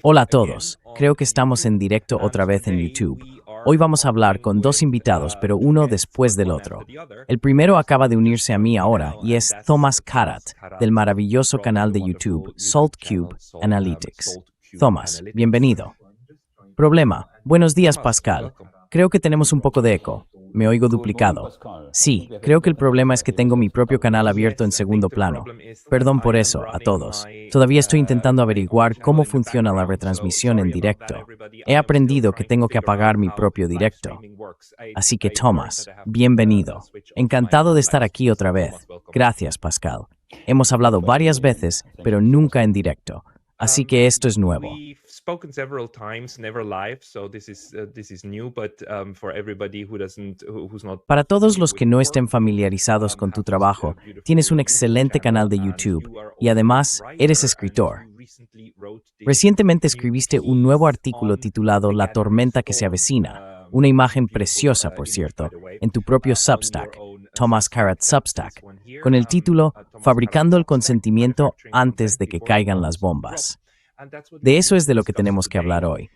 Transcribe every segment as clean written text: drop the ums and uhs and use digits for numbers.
Hola a todos, creo que estamos en directo otra vez en YouTube. Hoy vamos a hablar con dos invitados, pero uno después del otro. El primero acaba de unirse a mí ahora y es Thomas Karat, del maravilloso canal de YouTube SaltCube Analytics. Thomas, bienvenido. Problema. Buenos días, Pascal. Creo que tenemos un poco de eco. Me oigo duplicado. Sí, creo que el problema es que tengo mi propio canal abierto en segundo plano. Perdón por eso, a todos. Todavía estoy intentando averiguar cómo funciona la retransmisión en directo. He aprendido que tengo que apagar mi propio directo. Así que, Thomas, bienvenido. Encantado de estar aquí otra vez. Gracias, Pascal. Hemos hablado varias veces, pero nunca en directo. Así que esto es nuevo. Para todos los que no estén familiarizados con tu trabajo, tienes un excelente canal de YouTube y además eres escritor. Recientemente escribiste un nuevo artículo titulado La tormenta que se avecina, una imagen preciosa, por cierto, en tu propio Substack, Thomas Karat Substack, con el título Fabricando el consentimiento antes de que caigan las bombas. De eso es de lo que tenemos que hablar hoy.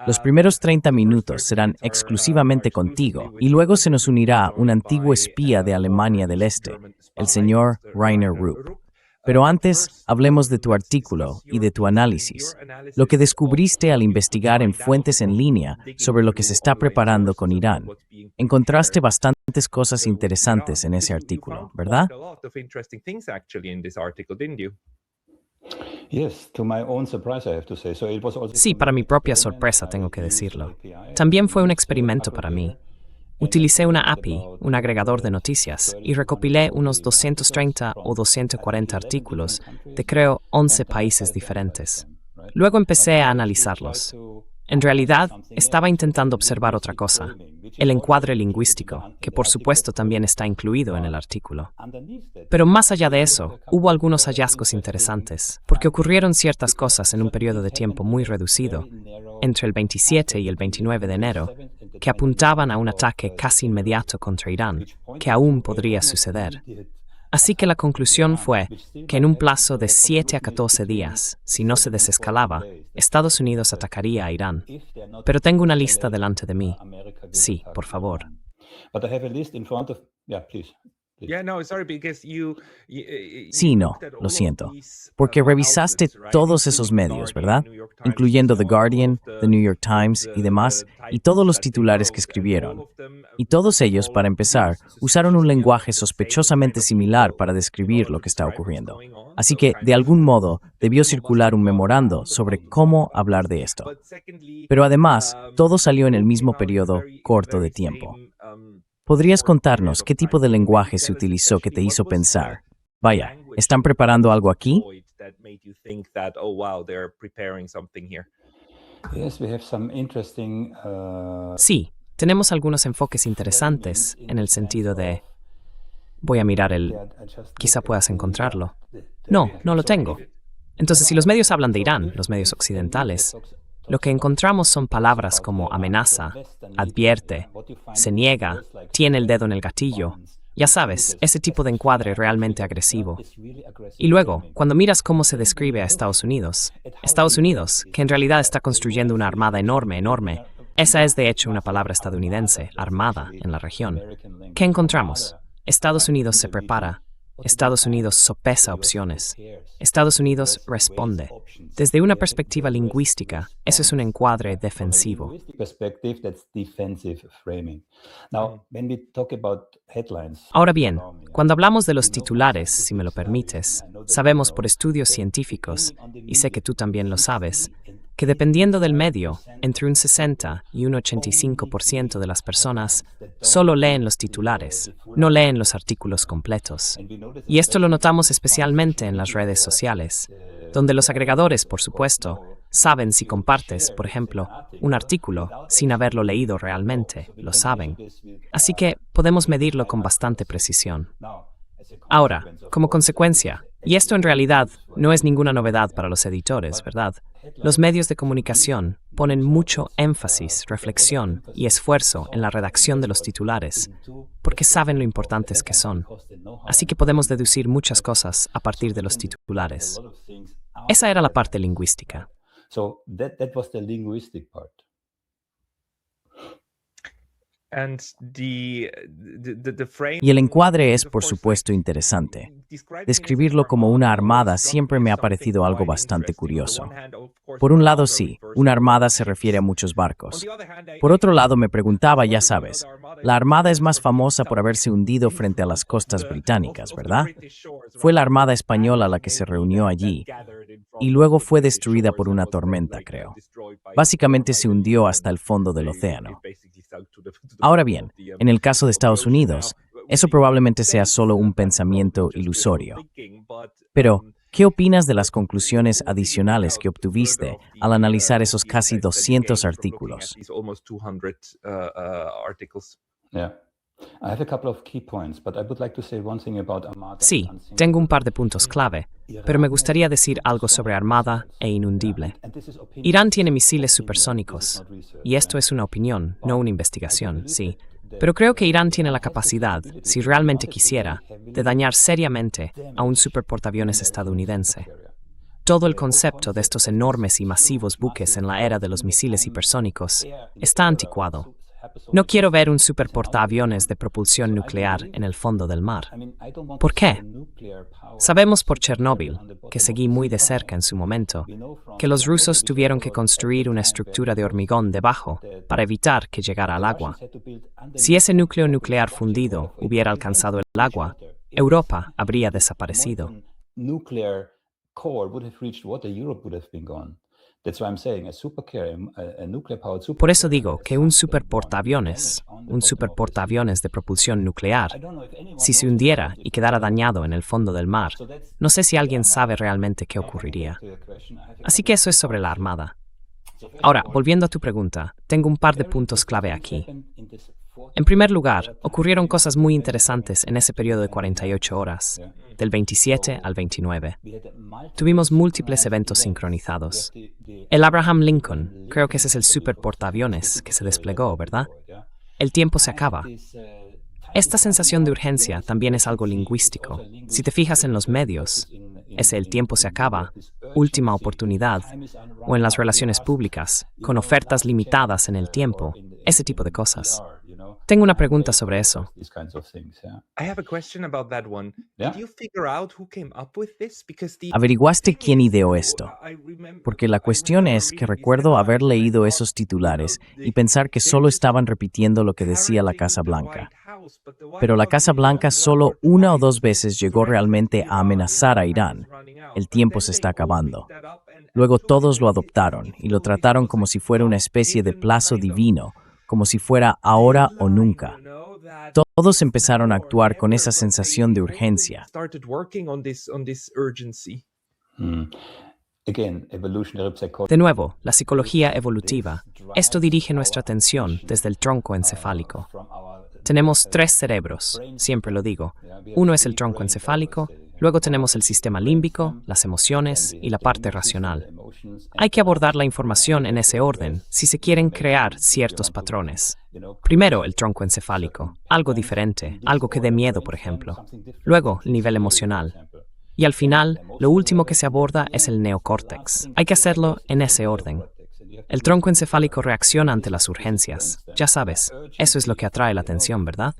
Los primeros 30 minutos serán exclusivamente contigo y luego se nos unirá un antiguo espía de Alemania del Este, el señor Rainer Rupp. Pero antes, hablemos de tu artículo y de tu análisis, lo que descubriste al investigar en fuentes en línea sobre lo que se está preparando con Irán. Encontraste bastantes cosas interesantes en ese artículo, ¿verdad? Sí, para mi propia sorpresa tengo que decirlo. También fue un experimento para mí. Utilicé una API, un agregador de noticias, y recopilé unos 230 o 240 artículos de creo 11 países diferentes. Luego empecé a analizarlos. En realidad, estaba intentando observar otra cosa, el encuadre lingüístico, que por supuesto también está incluido en el artículo. Pero más allá de eso, hubo algunos hallazgos interesantes, porque ocurrieron ciertas cosas en un periodo de tiempo muy reducido, entre el 27 y el 29 de enero, que apuntaban a un ataque casi inmediato contra Irán, que aún podría suceder. Así que la conclusión fue que en un plazo de 7 a 14 días, si no se desescalaba, Estados Unidos atacaría a Irán. Pero tengo una lista delante de mí. Sí, por favor. Sí, no, lo siento. Porque revisaste todos esos medios, ¿verdad? Incluyendo The Guardian, The New York Times y demás, y todos los titulares que escribieron. Y todos ellos, para empezar, usaron un lenguaje sospechosamente similar para describir lo que está ocurriendo. Así que, de algún modo, debió circular un memorando sobre cómo hablar de esto. Pero además, todo salió en el mismo periodo corto de tiempo. ¿Podrías contarnos qué tipo de lenguaje se utilizó que te hizo pensar, vaya, ¿están preparando algo aquí? Sí, tenemos algunos enfoques interesantes en el sentido de... Voy a mirar quizá puedas encontrarlo. No, no lo tengo. Entonces, si los medios hablan de Irán, los medios occidentales, lo que encontramos son palabras como amenaza, advierte, se niega, tiene el dedo en el gatillo. Ya sabes, ese tipo de encuadre realmente agresivo. Y luego, cuando miras cómo se describe a Estados Unidos, que en realidad está construyendo una armada enorme, esa es de hecho una palabra estadounidense, armada, en la región. ¿Qué encontramos? Estados Unidos se prepara. Estados Unidos sopesa opciones. Estados Unidos responde. Desde una perspectiva lingüística, eso es un encuadre defensivo. Ahora bien, cuando hablamos de los titulares, si me lo permites, sabemos por estudios científicos, y sé que tú también lo sabes, que dependiendo del medio, entre un 60 y un 85% de las personas solo leen los titulares, no leen los artículos completos. Y esto lo notamos especialmente en las redes sociales, donde los agregadores, por supuesto, saben si compartes, por ejemplo, un artículo sin haberlo leído realmente, lo saben. Así que podemos medirlo con bastante precisión. Ahora, como consecuencia, y esto en realidad no es ninguna novedad para los editores, ¿verdad? Los medios de comunicación ponen mucho énfasis, reflexión y esfuerzo en la redacción de los titulares, porque saben lo importantes que son. Así que podemos deducir muchas cosas a partir de los titulares. Esa era la parte lingüística. So that was the linguistic part. Y el encuadre es, por supuesto, interesante. Describirlo como una armada siempre me ha parecido algo bastante curioso. Por un lado, sí, una armada se refiere a muchos barcos. Por otro lado, me preguntaba, ya sabes, la armada es más famosa por haberse hundido frente a las costas británicas, ¿verdad? Fue la armada española la que se reunió allí y luego fue destruida por una tormenta, creo. Básicamente se hundió hasta el fondo del océano. Ahora bien, en el caso de Estados Unidos, eso probablemente sea solo un pensamiento ilusorio. Pero, ¿qué opinas de las conclusiones adicionales que obtuviste al analizar esos casi 200 artículos? Sí, tengo un par de puntos clave, pero me gustaría decir algo sobre Armada e Inundible. Irán tiene misiles supersónicos, y esto es una opinión, no una investigación, sí. Pero creo que Irán tiene la capacidad, si realmente quisiera, de dañar seriamente a un superportaaviones estadounidense. Todo el concepto de estos enormes y masivos buques en la era de los misiles hipersónicos está anticuado. No quiero ver un superportaaviones de propulsión nuclear en el fondo del mar. ¿Por qué? Sabemos por Chernóbil, que seguí muy de cerca en su momento, que los rusos tuvieron que construir una estructura de hormigón debajo para evitar que llegara al agua. Si ese núcleo nuclear fundido hubiera alcanzado el agua, Europa habría desaparecido. Por eso digo que un superportaaviones de propulsión nuclear, si se hundiera y quedara dañado en el fondo del mar, no sé si alguien sabe realmente qué ocurriría. Así que eso es sobre la Armada. Ahora, volviendo a tu pregunta, tengo un par de puntos clave aquí. En primer lugar, ocurrieron cosas muy interesantes en ese periodo de 48 horas, del 27 al 29. Tuvimos múltiples eventos sincronizados. El Abraham Lincoln, creo que ese es el superportaaviones que se desplegó, ¿verdad? El tiempo se acaba. Esta sensación de urgencia también es algo lingüístico. Si te fijas en los medios, ese el tiempo se acaba, última oportunidad, o en las relaciones públicas, con ofertas limitadas en el tiempo, ese tipo de cosas. Tengo una pregunta sobre eso. ¿Averiguaste quién ideó esto? Porque la cuestión es que recuerdo haber leído esos titulares y pensar que solo estaban repitiendo lo que decía la Casa Blanca. Pero la Casa Blanca solo una o dos veces llegó realmente a amenazar a Irán. El tiempo se está acabando. Luego todos lo adoptaron y lo trataron como si fuera una especie de plazo divino, como si fuera ahora o nunca. Todos empezaron a actuar con esa sensación de urgencia. De nuevo, la psicología evolutiva. Esto dirige nuestra atención desde el tronco encefálico. Tenemos 3 cerebros, siempre lo digo. Uno es el tronco encefálico, luego tenemos el sistema límbico, las emociones y la parte racional. Hay que abordar la información en ese orden si se quieren crear ciertos patrones. Primero, el tronco encefálico, algo diferente, algo que dé miedo, por ejemplo. Luego, el nivel emocional. Y al final, lo último que se aborda es el neocórtex. Hay que hacerlo en ese orden. El tronco encefálico reacciona ante las urgencias. Ya sabes, eso es lo que atrae la atención, ¿verdad?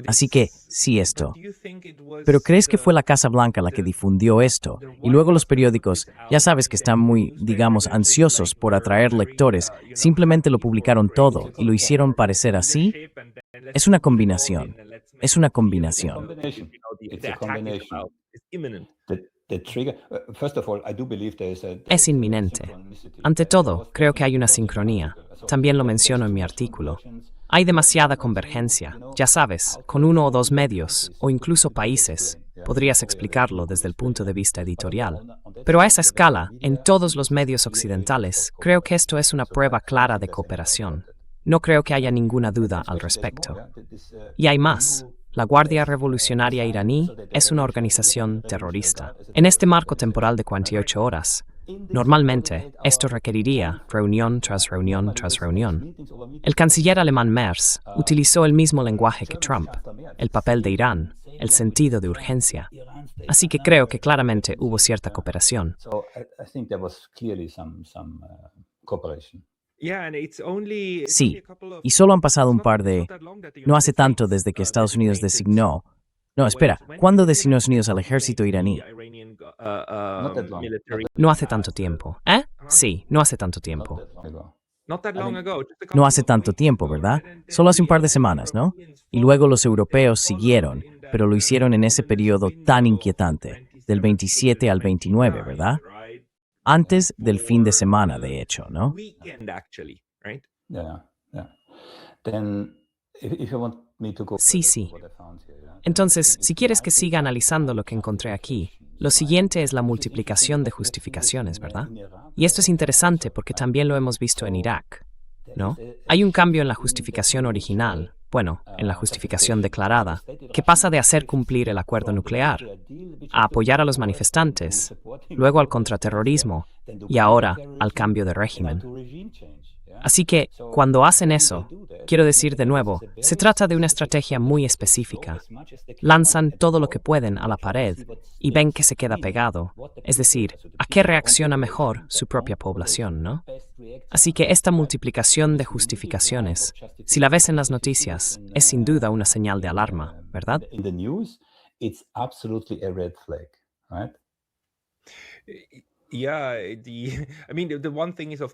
Así que, sí esto. ¿Pero crees que fue la Casa Blanca la que difundió esto? Y luego los periódicos, ya sabes que están muy, digamos, ansiosos por atraer lectores, simplemente lo publicaron todo y lo hicieron parecer así? Es una combinación. Es una combinación. Es inminente. Ante todo, creo que hay una sincronía. También lo menciono en mi artículo. Hay demasiada convergencia, ya sabes, con 1 o 2 medios, o incluso países. Podrías explicarlo desde el punto de vista editorial. Pero a esa escala, en todos los medios occidentales, creo que esto es una prueba clara de cooperación. No creo que haya ninguna duda al respecto. Y hay más. La Guardia Revolucionaria Iraní es una organización terrorista. En este marco temporal de 48 horas, normalmente esto requeriría reunión tras reunión tras reunión. El canciller alemán Merz utilizó el mismo lenguaje que Trump, el papel de Irán, el sentido de urgencia. Así que creo que claramente hubo cierta cooperación. Sí, y solo han pasado un par de... No hace tanto desde que Estados Unidos designó... No, espera, ¿cuándo designó Estados Unidos al ejército iraní? No hace tanto tiempo. ¿Eh? Sí, no hace tanto tiempo. No hace tanto tiempo, ¿verdad? Solo hace un par de semanas, ¿no? Y luego los europeos siguieron, pero lo hicieron en ese periodo tan inquietante, del 27 al 29, ¿verdad? Antes del fin de semana, de hecho, ¿no? Sí, sí. Entonces, si quieres que siga analizando lo que encontré aquí, lo siguiente es la multiplicación de justificaciones, ¿verdad? Y esto es interesante porque también lo hemos visto en Irak, ¿no? Hay un cambio en la justificación original, bueno, en la justificación declarada, que pasa de hacer cumplir el acuerdo nuclear, a apoyar a los manifestantes, luego al contraterrorismo y ahora al cambio de régimen. Así que, cuando hacen eso, quiero decir de nuevo, se trata de una estrategia muy específica. Lanzan todo lo que pueden a la pared y ven que se queda pegado, es decir, a qué reacciona mejor su propia población, ¿no? Así que esta multiplicación de justificaciones, si la ves en las noticias, es sin duda una señal de alarma, ¿verdad?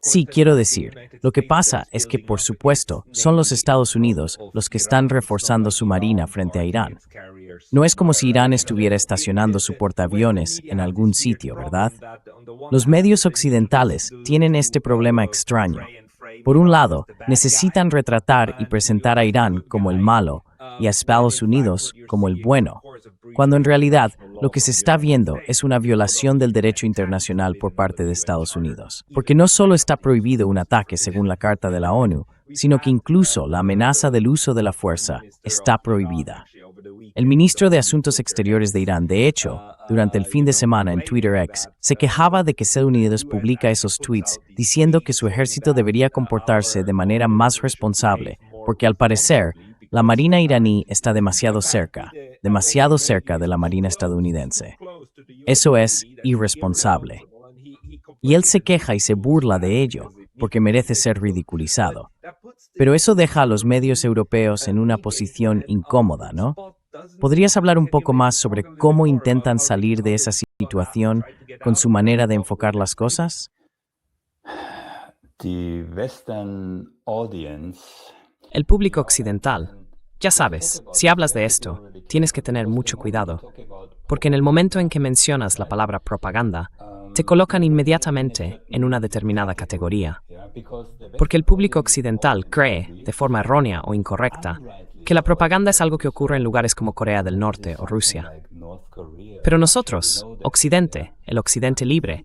Sí, quiero decir, lo que pasa es que, por supuesto, son los Estados Unidos los que están reforzando su marina frente a Irán. No es como si Irán estuviera estacionando su portaaviones en algún sitio, ¿verdad? Los medios occidentales tienen este problema extraño. Por un lado, necesitan retratar y presentar a Irán como el malo y a Estados Unidos como el bueno, cuando en realidad lo que se está viendo es una violación del derecho internacional por parte de Estados Unidos. Porque no solo está prohibido un ataque según la Carta de la ONU, sino que incluso la amenaza del uso de la fuerza está prohibida. El ministro de Asuntos Exteriores de Irán, de hecho, durante el fin de semana en Twitter X, se quejaba de que Estados Unidos publica esos tweets diciendo que su ejército debería comportarse de manera más responsable, porque al parecer, la Marina iraní está demasiado cerca de la Marina estadounidense. Eso es irresponsable. Y él se queja y se burla de ello, porque merece ser ridiculizado. Pero eso deja a los medios europeos en una posición incómoda, ¿no? ¿Podrías hablar un poco más sobre cómo intentan salir de esa situación con su manera de enfocar las cosas? El público occidental, ya sabes, si hablas de esto, tienes que tener mucho cuidado, porque en el momento en que mencionas la palabra propaganda, te colocan inmediatamente en una determinada categoría. Porque el público occidental cree, de forma errónea o incorrecta, que la propaganda es algo que ocurre en lugares como Corea del Norte o Rusia. Pero nosotros, Occidente, el Occidente libre,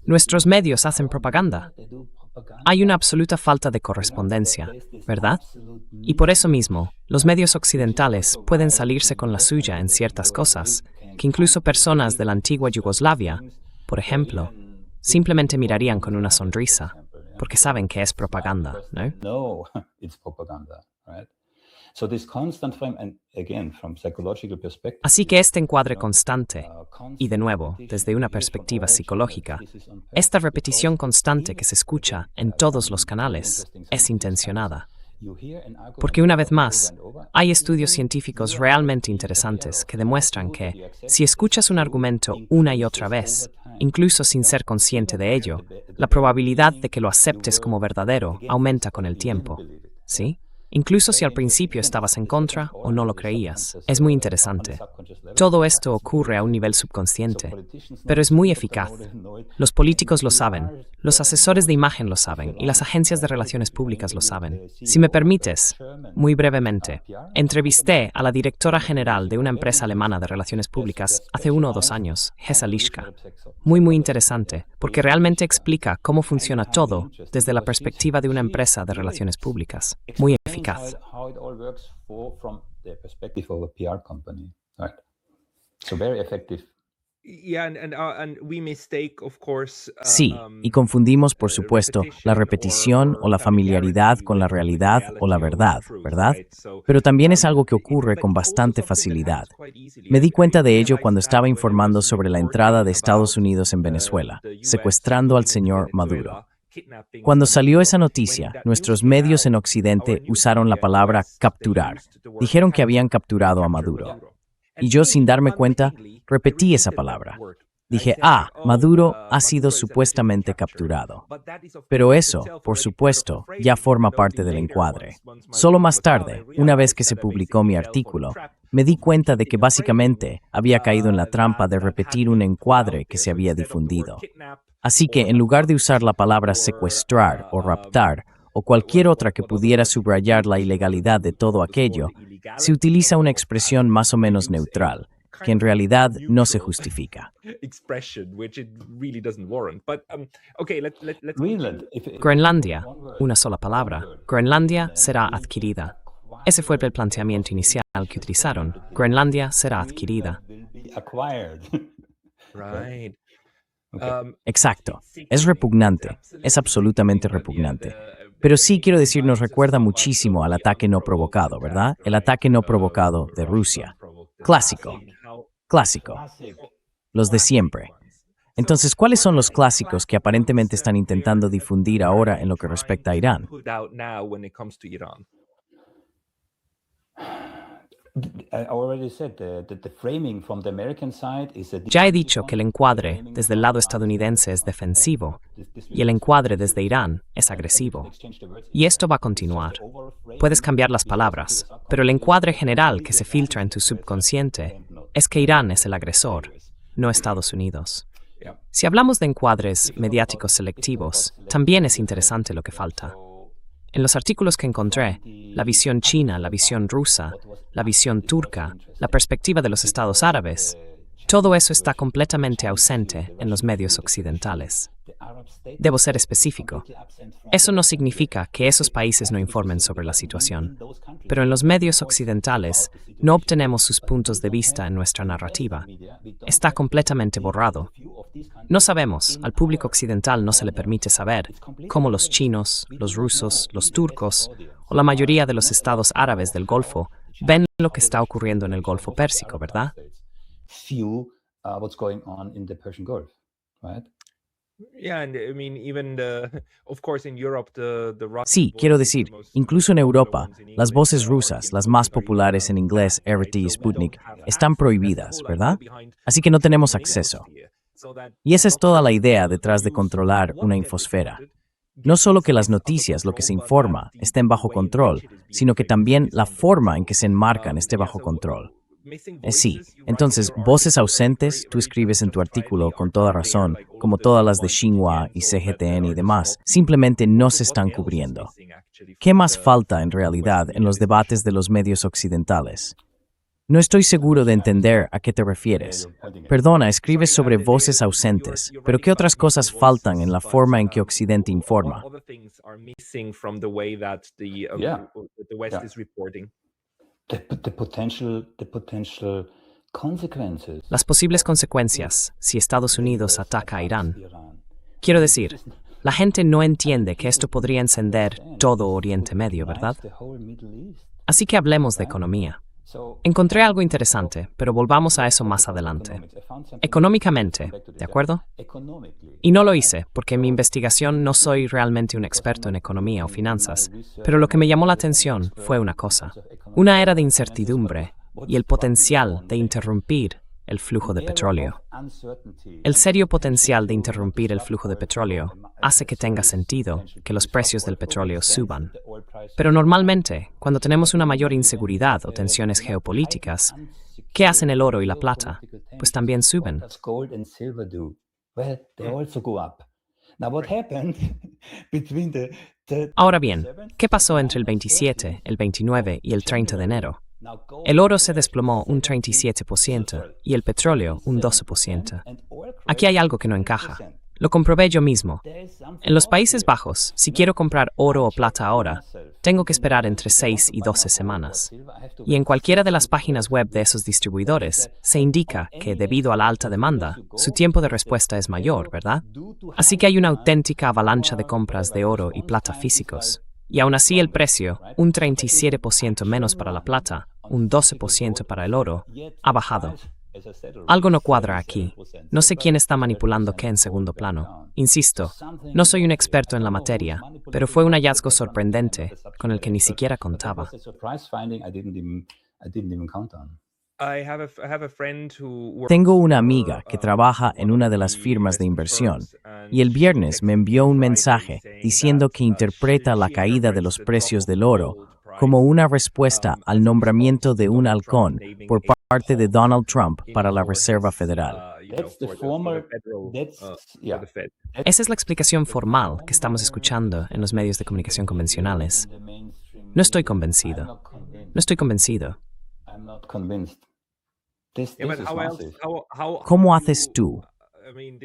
nuestros medios hacen propaganda. Hay una absoluta falta de correspondencia, ¿verdad? Y por eso mismo, los medios occidentales pueden salirse con la suya en ciertas cosas, que incluso personas de la antigua Yugoslavia, por ejemplo, simplemente mirarían con una sonrisa, porque saben que es propaganda, ¿no? Así que este encuadre constante, y de nuevo, desde una perspectiva psicológica, esta repetición constante que se escucha en todos los canales es intencionada. Porque una vez más, hay estudios científicos realmente interesantes que demuestran que, si escuchas un argumento una y otra vez, incluso sin ser consciente de ello, la probabilidad de que lo aceptes como verdadero aumenta con el tiempo, ¿sí? incluso si al principio estabas en contra o no lo creías. Es muy interesante. Todo esto ocurre a un nivel subconsciente, pero es muy eficaz. Los políticos lo saben, los asesores de imagen lo saben y las agencias de relaciones públicas lo saben. Si me permites, muy brevemente, entrevisté a la directora general de una empresa alemana de relaciones públicas hace 1 o 2 años, Hesa Lischka. Muy interesante, porque realmente explica cómo funciona todo desde la perspectiva de una empresa de relaciones públicas. Muy eficaz. How it all works from the perspective of a PR company, right? So very effective. Sí, y confundimos, por supuesto, la repetición o la familiaridad con la realidad o la verdad, ¿verdad? Pero también es algo que ocurre con bastante facilidad. Me di cuenta de ello cuando estaba informando sobre la entrada de Estados Unidos en Venezuela, secuestrando al señor Maduro. Cuando salió esa noticia, nuestros medios en Occidente usaron la palabra capturar. Dijeron que habían capturado a Maduro. Y yo, sin darme cuenta, repetí esa palabra. Dije, Maduro ha sido supuestamente capturado. Pero eso, por supuesto, ya forma parte del encuadre. Solo más tarde, una vez que se publicó mi artículo, me di cuenta de que básicamente había caído en la trampa de repetir un encuadre que se había difundido. Así que, en lugar de usar la palabra secuestrar o raptar, o cualquier otra que pudiera subrayar la ilegalidad de todo aquello, se utiliza una expresión más o menos neutral, que en realidad no se justifica. Groenlandia, una sola palabra. Groenlandia será adquirida. Ese fue el planteamiento inicial que utilizaron. Groenlandia será adquirida. Exacto. Es repugnante. Es absolutamente repugnante. Pero sí, quiero decir, nos recuerda muchísimo al ataque no provocado, ¿verdad? El ataque no provocado de Rusia. Clásico. Clásico. Los de siempre. Entonces, ¿cuáles son los clásicos que aparentemente están intentando difundir ahora en lo que respecta a Irán? Ya he dicho que el encuadre desde el lado estadounidense es defensivo y el encuadre desde Irán es agresivo. Y esto va a continuar. Puedes cambiar las palabras, pero el encuadre general que se filtra en tu subconsciente es que Irán es el agresor, no Estados Unidos. Si hablamos de encuadres mediáticos selectivos, también es interesante lo que falta. En los artículos que encontré, la visión china, la visión rusa, la visión turca, la perspectiva de los estados árabes, todo eso está completamente ausente en los medios occidentales. Debo ser específico. Eso no significa que esos países no informen sobre la situación, pero en los medios occidentales no obtenemos sus puntos de vista en nuestra narrativa. Está completamente borrado. No sabemos, al público occidental no se le permite saber cómo los chinos, los rusos, los turcos o la mayoría de los estados árabes del Golfo ven lo que está ocurriendo en el Golfo Pérsico, ¿verdad? Sí, quiero decir, incluso en Europa, las voces rusas, las más populares en inglés, RT y Sputnik, están prohibidas, ¿verdad? Así que no tenemos acceso. Y esa es toda la idea detrás de controlar una infosfera. No solo que las noticias, lo que se informa, estén bajo control, sino que también la forma en que se enmarcan esté bajo control. Sí, entonces, voces ausentes, tú escribes en tu artículo con toda razón, como todas las de Xinhua y CGTN y demás, simplemente no se están cubriendo. ¿Qué más falta en realidad en los debates de los medios occidentales? No estoy seguro de entender a qué te refieres. Perdona, escribes sobre voces ausentes, pero ¿qué otras cosas faltan en la forma en que Occidente informa? Las posibles consecuencias si Estados Unidos ataca a Irán. Quiero decir, la gente no entiende que esto podría encender todo Oriente Medio, ¿verdad? Así que hablemos de economía. Encontré algo interesante, pero volvamos a eso más adelante. Económicamente, ¿de acuerdo? Y no lo hice, porque en mi investigación no soy realmente un experto en economía o finanzas, pero lo que me llamó la atención fue una cosa. Una era de incertidumbre y el potencial de interrumpir el flujo de petróleo. El serio potencial de interrumpir el flujo de petróleo hace que tenga sentido que los precios del petróleo suban. Pero normalmente, cuando tenemos una mayor inseguridad o tensiones geopolíticas, ¿qué hacen el oro y la plata? Pues también suben. Ahora bien, ¿qué pasó entre el 27, el 29 y el 30 de enero? El oro se desplomó un 37% y el petróleo un 12%. Aquí hay algo que no encaja. Lo comprobé yo mismo. En los Países Bajos, si quiero comprar oro o plata ahora, tengo que esperar entre 6 y 12 semanas. Y en cualquiera de las páginas web de esos distribuidores, se indica que, debido a la alta demanda, su tiempo de respuesta es mayor, ¿verdad? Así que hay una auténtica avalancha de compras de oro y plata físicos. Y aún así el precio, un 37% menos para la plata, un 12% para el oro, ha bajado. Algo no cuadra aquí. No sé quién está manipulando qué en segundo plano. Insisto, no soy un experto en la materia, pero fue un hallazgo sorprendente con el que ni siquiera contaba. Tengo una amiga que trabaja en una de las firmas de inversión y el viernes me envió un mensaje diciendo que interpreta la caída de los precios del oro como una respuesta al nombramiento de un halcón por parte de Donald Trump para la Reserva Federal. Esa es la explicación formal que estamos escuchando en los medios de comunicación convencionales. No estoy convencido. No estoy convencido. ¿Cómo haces tú?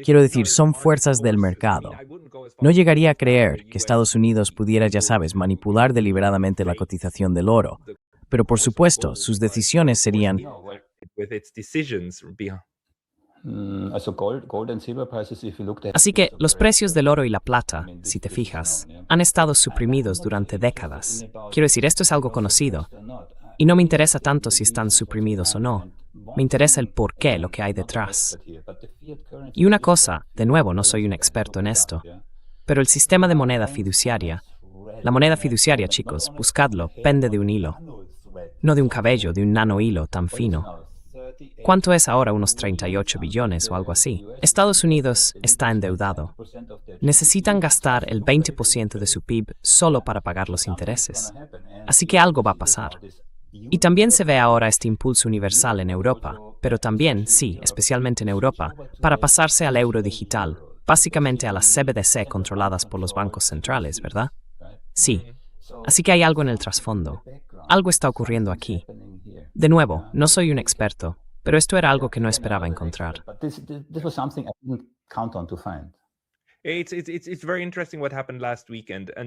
Quiero decir, son fuerzas del mercado. No llegaría a creer que Estados Unidos pudiera, ya sabes, manipular deliberadamente la cotización del oro. Pero por supuesto, sus decisiones serían... Así que los precios del oro y la plata, si te fijas, han estado suprimidos durante décadas. Quiero decir, esto es algo conocido. Y no me interesa tanto si están suprimidos o no. Me interesa el por qué, lo que hay detrás. Y una cosa, de nuevo, no soy un experto en esto, pero el sistema de moneda fiduciaria, la moneda fiduciaria, chicos, buscadlo, pende de un hilo. No de un cabello, de un nano hilo tan fino. ¿Cuánto es ahora? Unos 38 billones o algo así. Estados Unidos está endeudado. Necesitan gastar el 20% de su PIB solo para pagar los intereses. Así que algo va a pasar. Y también se ve ahora este impulso universal en Europa, pero también, sí, especialmente en Europa, para pasarse al euro digital, básicamente a las CBDC controladas por los bancos centrales, ¿verdad? Sí. Así que hay algo en el trasfondo. Algo está ocurriendo aquí. De nuevo, no soy un experto, pero esto era algo que no esperaba encontrar.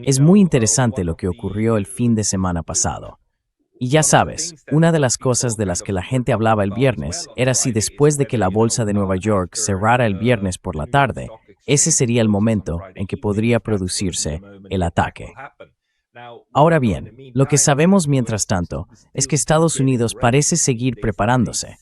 Es muy interesante lo que ocurrió el fin de semana pasado. Y ya sabes, una de las cosas de las que la gente hablaba el viernes era si después de que la bolsa de Nueva York cerrara el viernes por la tarde, ese sería el momento en que podría producirse el ataque. Ahora bien, lo que sabemos mientras tanto es que Estados Unidos parece seguir preparándose.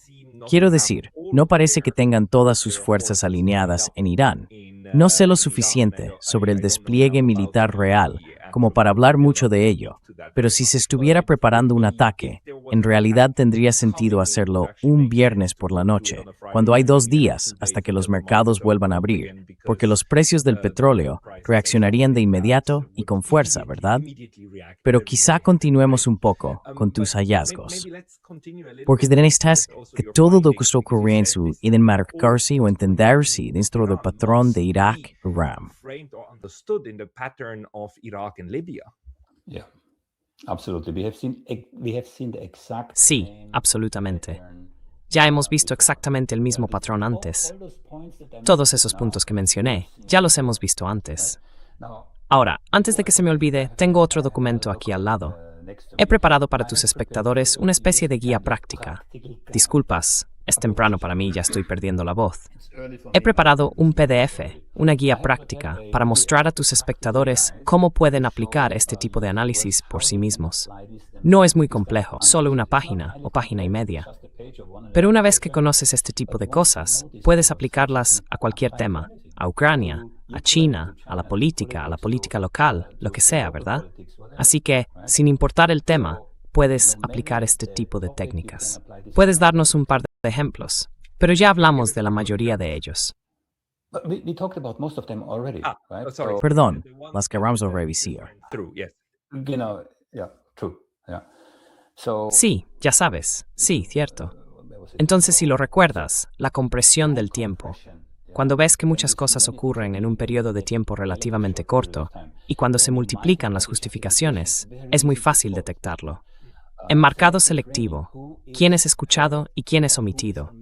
Quiero decir, no parece que tengan todas sus fuerzas alineadas en Irán. No sé lo suficiente sobre el despliegue militar real como para hablar mucho de ello, pero si se estuviera preparando un ataque, en realidad tendría sentido hacerlo un viernes por la noche, cuando hay 2 días hasta que los mercados vuelvan a abrir, porque los precios del petróleo reaccionarían de inmediato y con fuerza, ¿verdad? Pero quizá continuemos un poco con tus hallazgos, porque necesitas que todo lo que está ocurriendo identificarse o entenderse dentro del patrón de Irak y Irán. Sí, absolutamente. Ya hemos visto exactamente el mismo patrón antes. Todos esos puntos que mencioné, ya los hemos visto antes. Ahora, antes de que se me olvide, tengo otro documento aquí al lado. He preparado para tus espectadores una especie de guía práctica. Disculpas, es temprano para mí, ya estoy perdiendo la voz. He preparado un PDF, una guía práctica, para mostrar a tus espectadores cómo pueden aplicar este tipo de análisis por sí mismos. No es muy complejo, solo una página o página y media. Pero una vez que conoces este tipo de cosas, puedes aplicarlas a cualquier tema, a Ucrania, a China, a la política local, lo que sea, ¿verdad? Así que, sin importar el tema, puedes aplicar este tipo de técnicas. ¿Puedes darnos un par de ejemplos? pero ya hablamos de la mayoría de ellos. But we talked about most of them already, right? Sorry. Perdón, las queramos revisar. True, yes. Yeah, true. Yeah. So Sí, ya sabes. Sí, cierto. Entonces, si lo recuerdas, la compresión del tiempo. Cuando ves que muchas cosas ocurren en un periodo de tiempo relativamente corto, y cuando se multiplican las justificaciones, es muy fácil detectarlo. Enmarcado selectivo, quién es escuchado y quién es omitido.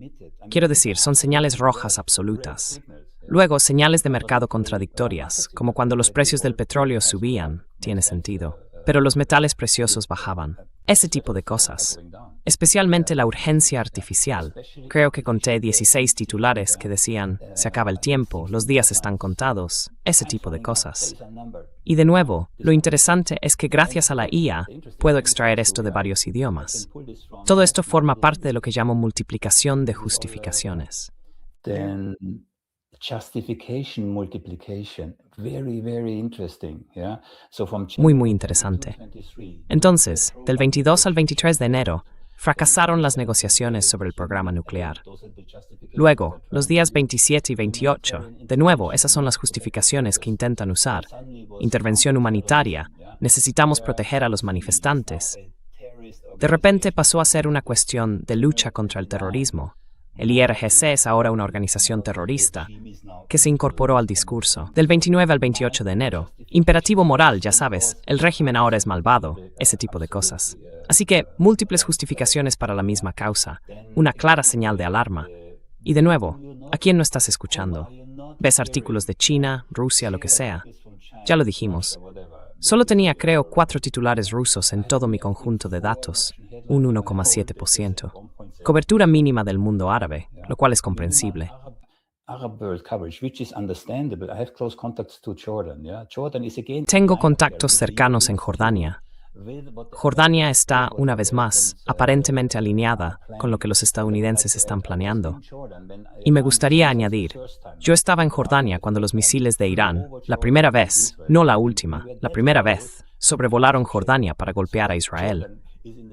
Quiero decir, son señales rojas absolutas. Luego, señales de mercado contradictorias, como cuando los precios del petróleo subían, tiene sentido, pero los metales preciosos bajaban. Ese tipo de cosas. Especialmente la urgencia artificial. Creo que conté 16 titulares que decían, se acaba el tiempo, los días están contados, ese tipo de cosas. Y de nuevo, lo interesante es que gracias a la IA puedo extraer esto de varios idiomas. Todo esto forma parte de lo que llamo multiplicación de justificaciones. then justification multiplication, very interesting, yeah. So from Muy interesante. 2023, Entonces, del 22 al 23 de enero, fracasaron las negociaciones sobre el programa nuclear. Luego, los días 27 y 28, de nuevo, esas son las justificaciones que intentan usar. Intervención humanitaria, necesitamos proteger a los manifestantes. De repente pasó a ser una cuestión de lucha contra el terrorismo. El IRGC es ahora una organización terrorista que se incorporó al discurso. Del 29 al 28 de enero, imperativo moral, ya sabes, el régimen ahora es malvado, ese tipo de cosas. Así que, múltiples justificaciones para la misma causa, una clara señal de alarma. Y de nuevo, ¿a quién no estás escuchando? ¿Ves artículos de China, Rusia, lo que sea? Ya lo dijimos. Solo tenía, creo, 4 titulares rusos en todo mi conjunto de datos, un 1,7%. Cobertura mínima del mundo árabe, lo cual es comprensible. Arab world coverage, which is understandable. I have close contacts to Jordan, yeah. Jordan is again Tengo contactos cercanos en Jordania. Jordania está, una vez más, aparentemente alineada con lo que los estadounidenses están planeando. Y me gustaría añadir, yo estaba en Jordania cuando los misiles de Irán, la primera vez, no la última, la primera vez, sobrevolaron Jordania para golpear a Israel.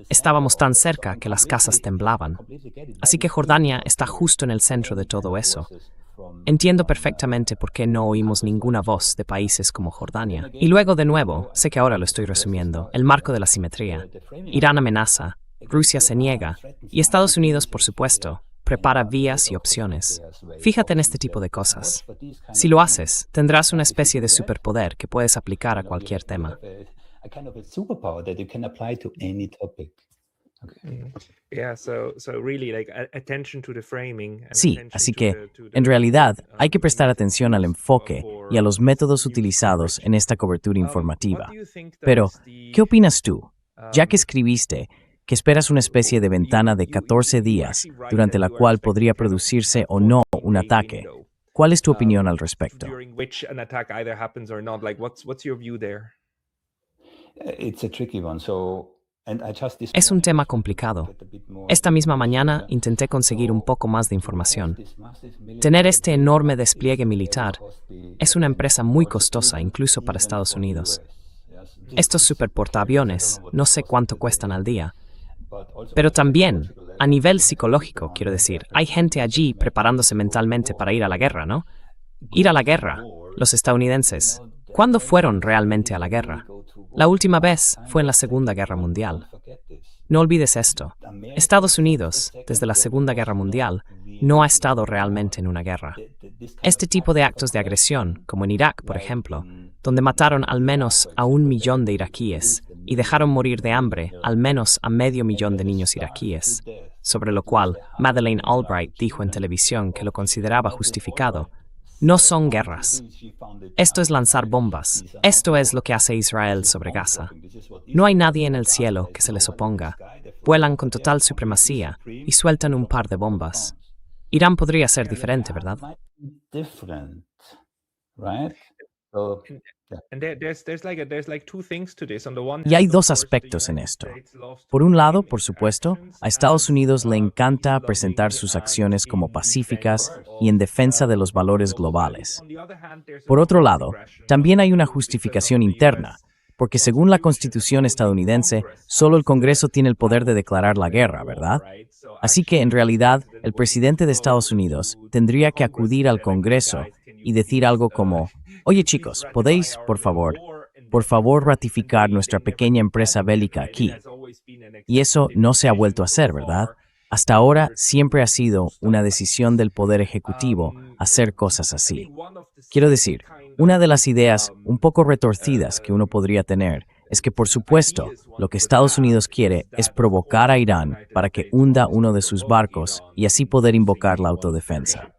Estábamos tan cerca que las casas temblaban. Así que Jordania está justo en el centro de todo eso. Entiendo perfectamente por qué no oímos ninguna voz de países como Jordania. Y luego, de nuevo, sé que ahora lo estoy resumiendo, el marco de la simetría. Irán amenaza, Rusia se niega, y Estados Unidos, por supuesto, prepara vías y opciones. Fíjate en este tipo de cosas. Si lo haces, tendrás una especie de superpoder que puedes aplicar a cualquier tema. a kind of a superpower that you can apply to any topic. Yeah, so really like attention to the framing. And Sí, attention así to que, the en realidad, hay que prestar atención al enfoque y a los métodos utilizados en esta cobertura informativa. Pero, ¿qué opinas tú? Ya que escribiste que esperas una especie de ventana de 14 días durante la cual podría producirse o no un ataque, ¿cuál es tu opinión al respecto? during which an attack either happens or not? Like, what's your view there? It's a tricky one. Es un tema complicado. Esta misma mañana intenté conseguir un poco más de información. Tener este enorme despliegue militar es una empresa muy costosa incluso para Estados Unidos. Estos superportaaviones no sé cuánto cuestan al día. Pero también, a nivel psicológico, quiero decir, hay gente allí preparándose mentalmente para ir a la guerra, ¿no? Ir a la guerra, los estadounidenses. ¿Cuándo fueron realmente a la guerra? La última vez fue en la Segunda Guerra Mundial. No olvides esto. Estados Unidos, desde la Segunda Guerra Mundial, no ha estado realmente en una guerra. Este tipo de actos de agresión, como en Irak, por ejemplo, donde mataron al menos a 1 millón de iraquíes y dejaron morir de hambre al menos a 500,000 de niños iraquíes, sobre lo cual Madeleine Albright dijo en televisión que lo consideraba justificado. No son guerras. Esto es lanzar bombas. Esto es lo que hace Israel sobre Gaza. No hay nadie en el cielo que se les oponga. Vuelan con total supremacía y sueltan un par de bombas. Irán podría ser diferente, ¿verdad? Y hay dos aspectos en esto. Por un lado, por supuesto, a Estados Unidos le encanta presentar sus acciones como pacíficas y en defensa de los valores globales. Por otro lado, también hay una justificación interna, Porque según la Constitución estadounidense, solo el Congreso tiene el poder de declarar la guerra, ¿verdad? Así que, en realidad, el presidente de Estados Unidos tendría que acudir al Congreso y decir algo como, oye chicos, ¿podéis, por favor, ratificar nuestra pequeña empresa bélica aquí? Y eso no se ha vuelto a hacer, ¿verdad? Hasta ahora siempre ha sido una decisión del Poder Ejecutivo hacer cosas así. Quiero decir, una de las ideas un poco retorcidas que uno podría tener es que, por supuesto, lo que Estados Unidos quiere es provocar a Irán para que hunda uno de sus barcos y así poder invocar la autodefensa.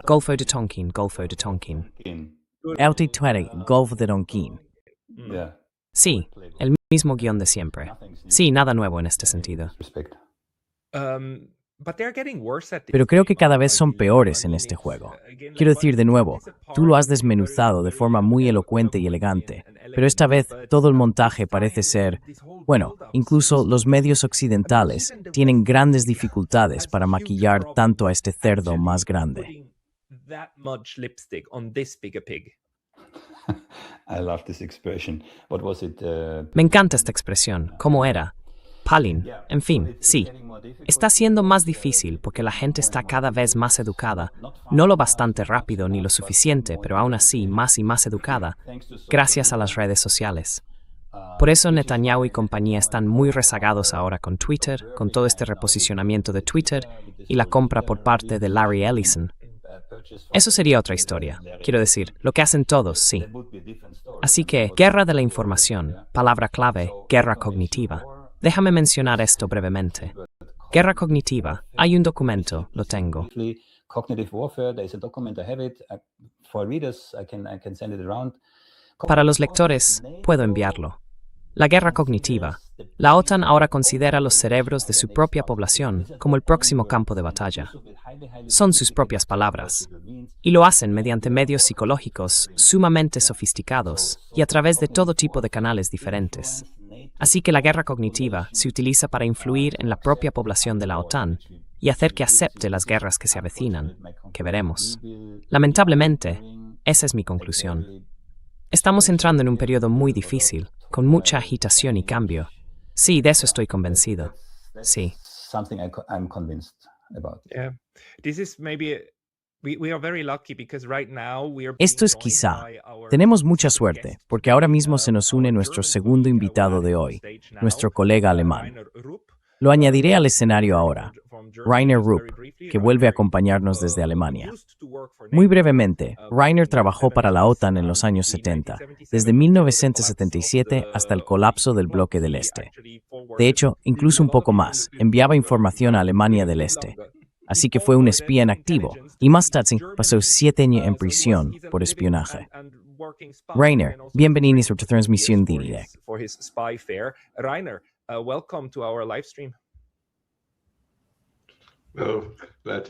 Golfo de Tonkin, Golfo de Tonkin. Golfo de Tonkin. Yeah. Sí, el mismo guión de siempre. Sí, nada nuevo en este sentido. Respect. Pero creo que cada vez son peores en este juego. Quiero decir de nuevo, tú lo has desmenuzado de forma muy elocuente y elegante, pero esta vez todo el montaje parece ser, bueno, incluso los medios occidentales tienen grandes dificultades para maquillar tanto a este cerdo más grande. I love this expression. What was it? Me encanta esta expresión. ¿Cómo era? Palin. En fin, sí. Está siendo más difícil porque la gente está cada vez más educada, no lo bastante rápido ni lo suficiente, pero aún así más y más educada, gracias a las redes sociales. Por eso Netanyahu y compañía están muy rezagados ahora con Twitter, con todo este reposicionamiento de Twitter y la compra por parte de Larry Ellison. Eso sería otra historia. Quiero decir, lo que hacen todos, sí. Así que, guerra de la información, palabra clave, guerra cognitiva. Déjame mencionar esto brevemente. Guerra cognitiva. Hay un documento, lo tengo. Cognitive warfare, there is a document, I have it. For readers, I can send it around. Para los lectores, puedo enviarlo. La guerra cognitiva. La OTAN ahora considera los cerebros de su propia población como el próximo campo de batalla. Son sus propias palabras. Y lo hacen mediante medios psicológicos sumamente sofisticados y a través de todo tipo de canales diferentes. Así que la guerra cognitiva se utiliza para influir en la propia población de la OTAN y hacer que acepte las guerras que se avecinan, que veremos. Lamentablemente, esa es mi conclusión. Estamos entrando en un periodo muy difícil, con mucha agitación y cambio. Sí, de eso estoy convencido. Sí. Something I'm convinced about. Esto es quizá. Tenemos mucha suerte, porque ahora mismo se nos une nuestro segundo invitado de hoy, nuestro colega alemán. Lo añadiré al escenario ahora, Rainer Rupp, que vuelve a acompañarnos desde Alemania. Muy brevemente, Rainer trabajó para la OTAN en los años 70, desde 1977 hasta el colapso del bloque del Este. De hecho, incluso un poco más, enviaba información a Alemania del Este. Así que fue un espía en activo, y más tarde pasó 7 años en prisión por espionaje. Rainer, bienvenido a nuestra transmisión directa. Welcome to our live stream.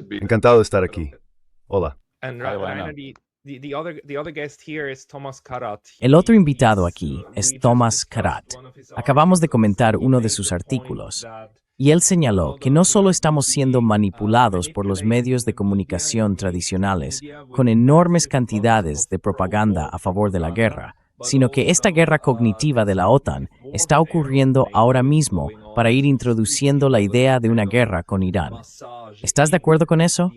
Encantado de estar aquí. Hola. And Rainer, the other guest here is Thomas Karat. El otro invitado aquí es Thomas Karat. Acabamos de comentar uno de sus artículos, y él señaló que no solo estamos siendo manipulados por los medios de comunicación tradicionales con enormes cantidades de propaganda a favor de la guerra, sino que esta guerra cognitiva de la OTAN está ocurriendo ahora mismo para ir introduciendo la idea de una guerra con Irán. ¿Estás de acuerdo con eso?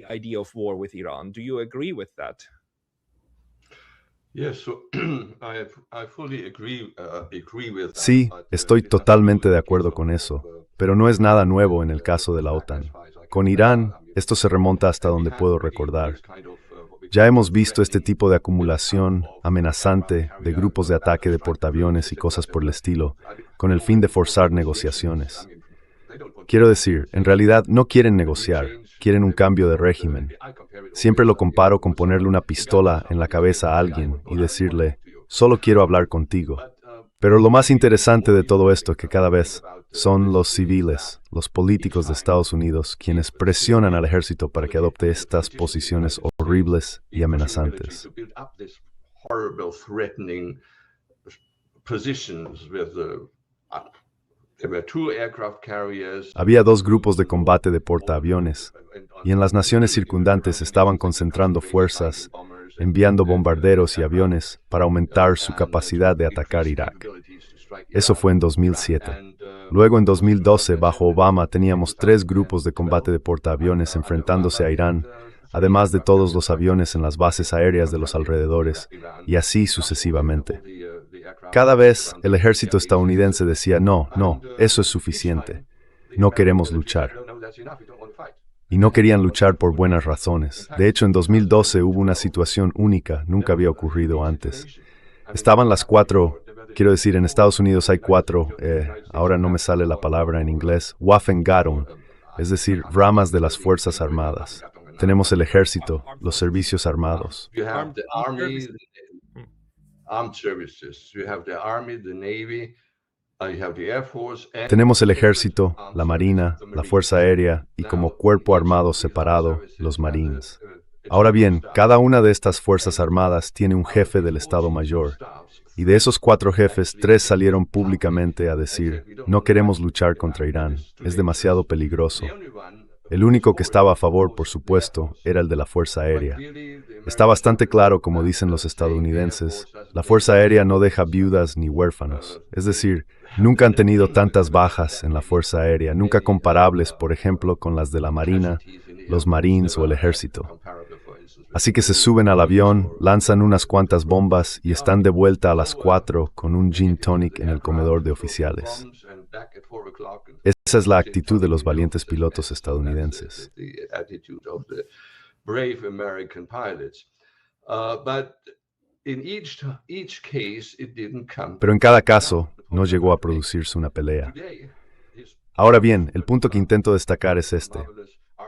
Sí, estoy totalmente de acuerdo con eso, pero no es nada nuevo en el caso de la OTAN. Con Irán, esto se remonta hasta donde puedo recordar. Ya hemos visto este tipo de acumulación amenazante de grupos de ataque de portaaviones y cosas por el estilo, con el fin de forzar negociaciones. Quiero decir, en realidad no quieren negociar, quieren un cambio de régimen. Siempre lo comparo con ponerle una pistola en la cabeza a alguien y decirle, solo quiero hablar contigo. Pero lo más interesante de todo esto es que cada vez son los civiles, los políticos de Estados Unidos, quienes presionan al ejército para que adopte estas posiciones horribles y amenazantes. Había 2 grupos de combate de portaaviones, y en las naciones circundantes estaban concentrando fuerzas enviando bombarderos y aviones para aumentar su capacidad de atacar Irak. Eso fue en 2007. Luego, en 2012, bajo Obama, teníamos 3 grupos de combate de portaaviones enfrentándose a Irán, además de todos los aviones en las bases aéreas de los alrededores, y así sucesivamente. Cada vez, el ejército estadounidense decía, no, eso es suficiente. No queremos luchar. Y no querían luchar por buenas razones. De hecho, en 2012 hubo una situación única, nunca había ocurrido antes. Estaban las 4, quiero decir, en Estados Unidos hay 4, ahora no me sale la palabra en inglés, Waffengattung, es decir, ramas de las Fuerzas Armadas. Tenemos el ejército, los servicios armados. You have the army, the armed services. You have the army, the navy, you have the air force. Tenemos el ejército, la marina, la fuerza aérea y como cuerpo armado separado, los marines. Ahora bien, cada una de estas fuerzas armadas tiene un jefe del Estado Mayor. Y de esos 4 jefes, 3 salieron públicamente a decir, no queremos luchar contra Irán, es demasiado peligroso. El único que estaba a favor, por supuesto, era el de la Fuerza Aérea. Está bastante claro, como dicen los estadounidenses, la Fuerza Aérea no deja viudas ni huérfanos. Es decir, nunca han tenido tantas bajas en la Fuerza Aérea, nunca comparables, por ejemplo, con las de la Marina, los Marines o el Ejército. Así que se suben al avión, lanzan unas cuantas bombas y están de vuelta a las 4 con un gin tonic en el comedor de oficiales. Esa es la actitud de los valientes pilotos estadounidenses. Pero en cada caso, no llegó a producirse una pelea. Ahora bien, el punto que intento destacar es este.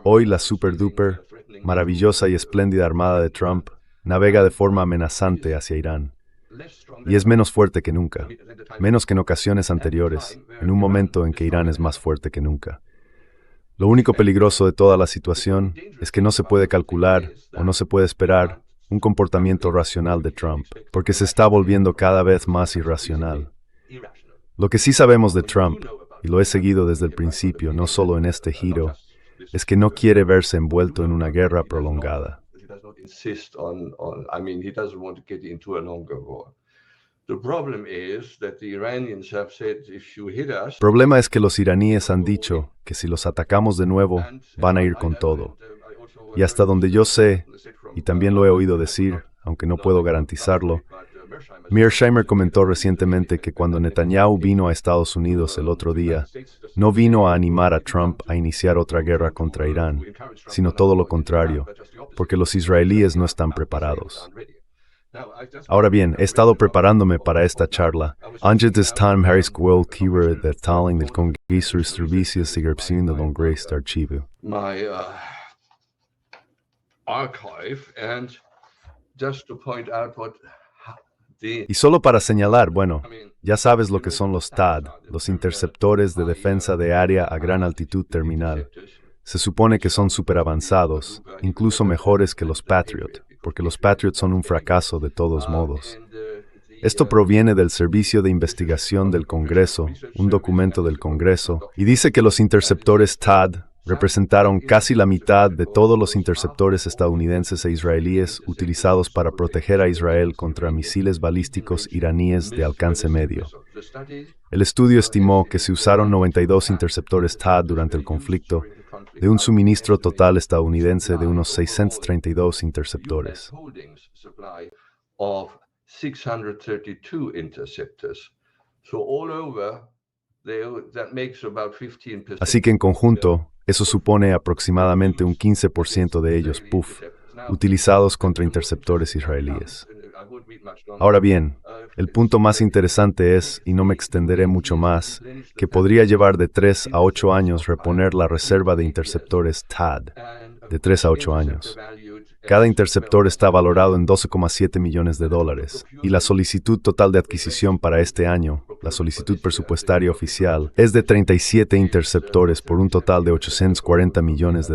Hoy la super duper, maravillosa y espléndida armada de Trump navega de forma amenazante hacia Irán. Y es menos fuerte que nunca, menos que en ocasiones anteriores, en un momento en que Irán es más fuerte que nunca. Lo único peligroso de toda la situación es que no se puede calcular o no se puede esperar un comportamiento racional de Trump, porque se está volviendo cada vez más irracional. Lo que sí sabemos de Trump, y lo he seguido desde el principio, no solo en este giro, es que no quiere verse envuelto en una guerra prolongada. El problema es que los iraníes han dicho que si los atacamos de nuevo, van a ir con todo. Y hasta donde yo sé, y también lo he oído decir, aunque no puedo garantizarlo, Mearsheimer comentó recientemente que cuando Netanyahu vino a Estados Unidos el otro día, no vino a animar a Trump a iniciar otra guerra contra Irán, sino todo lo contrario, porque los israelíes no están preparados. Ahora bien, he estado preparándome para esta charla. Antes time Harris Quell Kiwer de Taling del Congreso Servicios Sigerpsin de Longres Archivo. My archive, and just to point out what Y solo para señalar, bueno, ya sabes lo que son los THAAD, los interceptores de defensa de área a gran altitud terminal. Se supone que son superavanzados, incluso mejores que los Patriot, porque los Patriot son un fracaso de todos modos. Esto proviene del Servicio de Investigación del Congreso, un documento del Congreso, y dice que los interceptores THAAD representaron casi la mitad de todos los interceptores estadounidenses e israelíes utilizados para proteger a Israel contra misiles balísticos iraníes de alcance medio. El estudio estimó que se usaron 92 interceptores THAAD durante el conflicto, de un suministro total estadounidense de unos 632 interceptores. Así que en conjunto, eso supone aproximadamente un 15% de ellos, utilizados contra interceptores israelíes. Ahora bien, el punto más interesante es, y no me extenderé mucho más, que podría llevar de 3 a 8 años reponer la reserva de interceptores THAAD, de 3 a 8 años. Cada interceptor está valorado en $12,7 millones, y la solicitud total de adquisición para este año, la solicitud presupuestaria oficial, es de 37 interceptores por un total de $840 millones.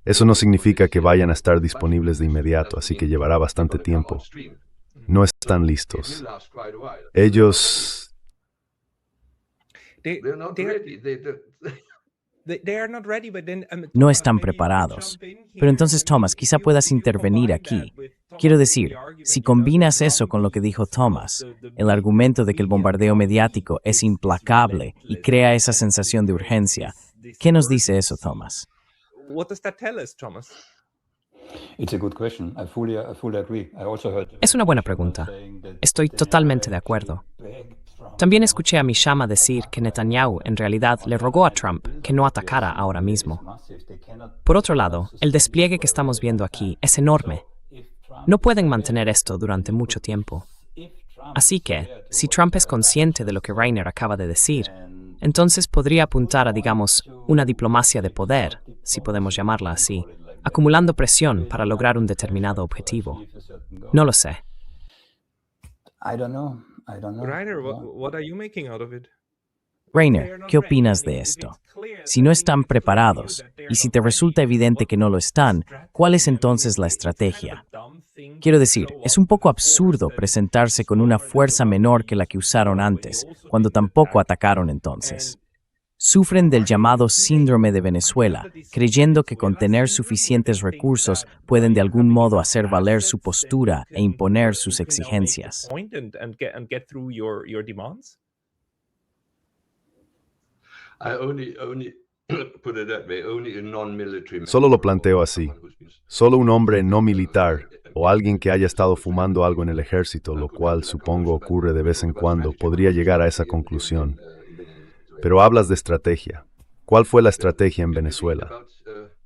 Eso no significa que vayan a estar disponibles de inmediato, así que llevará bastante tiempo. No están listos. Ellos... No están preparados. Pero entonces, Thomas, quizá puedas intervenir aquí. Quiero decir, si combinas eso con lo que dijo Thomas, el argumento de que el bombardeo mediático es implacable y crea esa sensación de urgencia, ¿qué nos dice eso, Thomas? What does that tell us, Thomas? It's a good question. I fully agree. I also heard Es una buena pregunta. Estoy totalmente de acuerdo. También escuché a Mishama decir que Netanyahu en realidad le rogó a Trump que no atacara ahora mismo. Por otro lado, el despliegue que estamos viendo aquí es enorme. No pueden mantener esto durante mucho tiempo. Así que, si Trump es consciente de lo que Reiner acaba de decir, entonces podría apuntar a, digamos, una diplomacia de poder, si podemos llamarla así, acumulando presión para lograr un determinado objetivo. No lo sé. I don't know. Reiner, what are you making out of it? Reiner, ¿qué opinas de esto? Si no están preparados, y si te resulta evidente que no lo están, ¿cuál es entonces la estrategia? Quiero decir, es un poco absurdo presentarse con una fuerza menor que la que usaron antes, cuando tampoco atacaron entonces. Sufren del llamado síndrome de Venezuela, creyendo que con tener suficientes recursos pueden de algún modo hacer valer su postura e imponer sus exigencias. Solo lo planteo así. Solo un hombre no militar o alguien que haya estado fumando algo en el ejército, lo cual supongo ocurre de vez en cuando, podría llegar a esa conclusión. Pero hablas de estrategia. ¿Cuál fue la estrategia en Venezuela?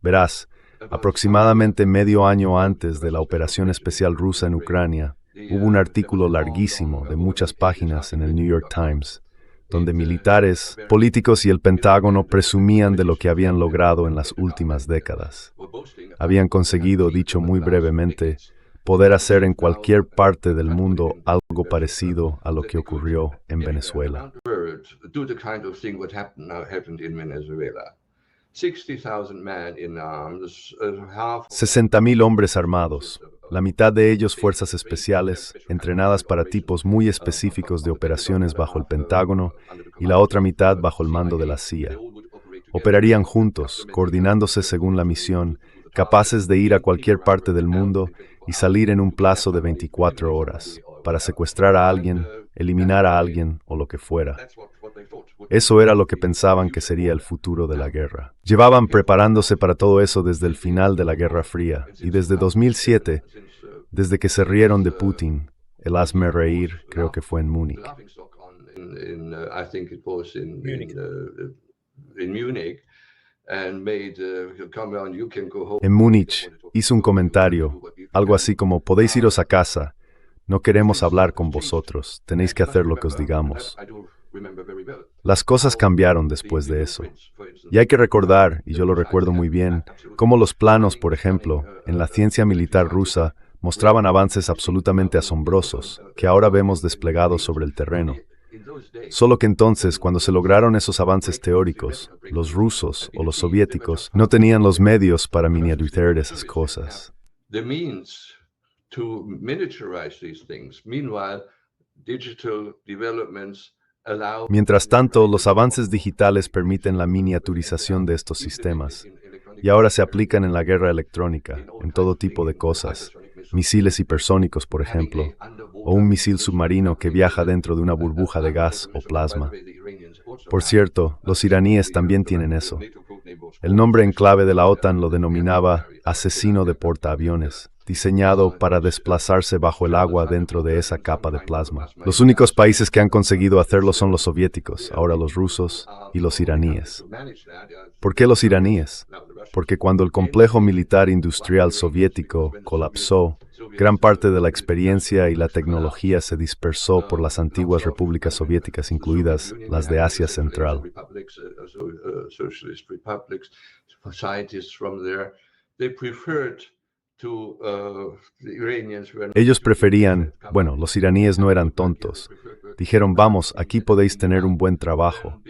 Verás, aproximadamente medio año antes de la operación especial rusa en Ucrania, hubo un artículo larguísimo de muchas páginas en el New York Times, donde militares, políticos y el Pentágono presumían de lo que habían logrado en las últimas décadas. Habían conseguido, dicho muy brevemente, poder hacer en cualquier parte del mundo algo parecido a lo que ocurrió en Venezuela. 60,000 hombres armados, la mitad de ellos fuerzas especiales, entrenadas para tipos muy específicos de operaciones bajo el Pentágono y la otra mitad bajo el mando de la CIA. Operarían juntos, coordinándose según la misión, capaces de ir a cualquier parte del mundo y salir en un plazo de 24 horas, para secuestrar a alguien, eliminar a alguien o lo que fuera. Eso era lo que pensaban que sería el futuro de la guerra. Llevaban preparándose para todo eso desde el final de la Guerra Fría, y desde 2007, desde que se rieron de Putin, el hazme reír, creo que fue en Múnich. En Múnich hizo un comentario, algo así como: podéis iros a casa, no queremos hablar con vosotros, tenéis que hacer lo que os digamos. Las cosas cambiaron después de eso. Y hay que recordar, y yo lo recuerdo muy bien, cómo los planos, por ejemplo, en la ciencia militar rusa, mostraban avances absolutamente asombrosos, que ahora vemos desplegados sobre el terreno. Solo que entonces, cuando se lograron esos avances teóricos, los rusos o los soviéticos no tenían los medios para miniaturizar esas cosas. Mientras tanto, los avances digitales permiten la miniaturización de estos sistemas, y ahora se aplican en la guerra electrónica, en todo tipo de cosas, misiles hipersónicos, por ejemplo, o un misil submarino que viaja dentro de una burbuja de gas o plasma. Por cierto, los iraníes también tienen eso. El nombre en clave de la OTAN lo denominaba asesino de portaaviones, diseñado para desplazarse bajo el agua dentro de esa capa de plasma. Los únicos países que han conseguido hacerlo son los soviéticos, ahora los rusos y los iraníes. ¿Por qué los iraníes? Porque cuando el complejo militar industrial soviético colapsó, gran parte de la experiencia y la tecnología se dispersó por las antiguas repúblicas soviéticas, incluidas las de Asia Central. Ellos preferían, bueno, los iraníes no eran tontos. Dijeron: vamos, aquí podéis tener un buen trabajo.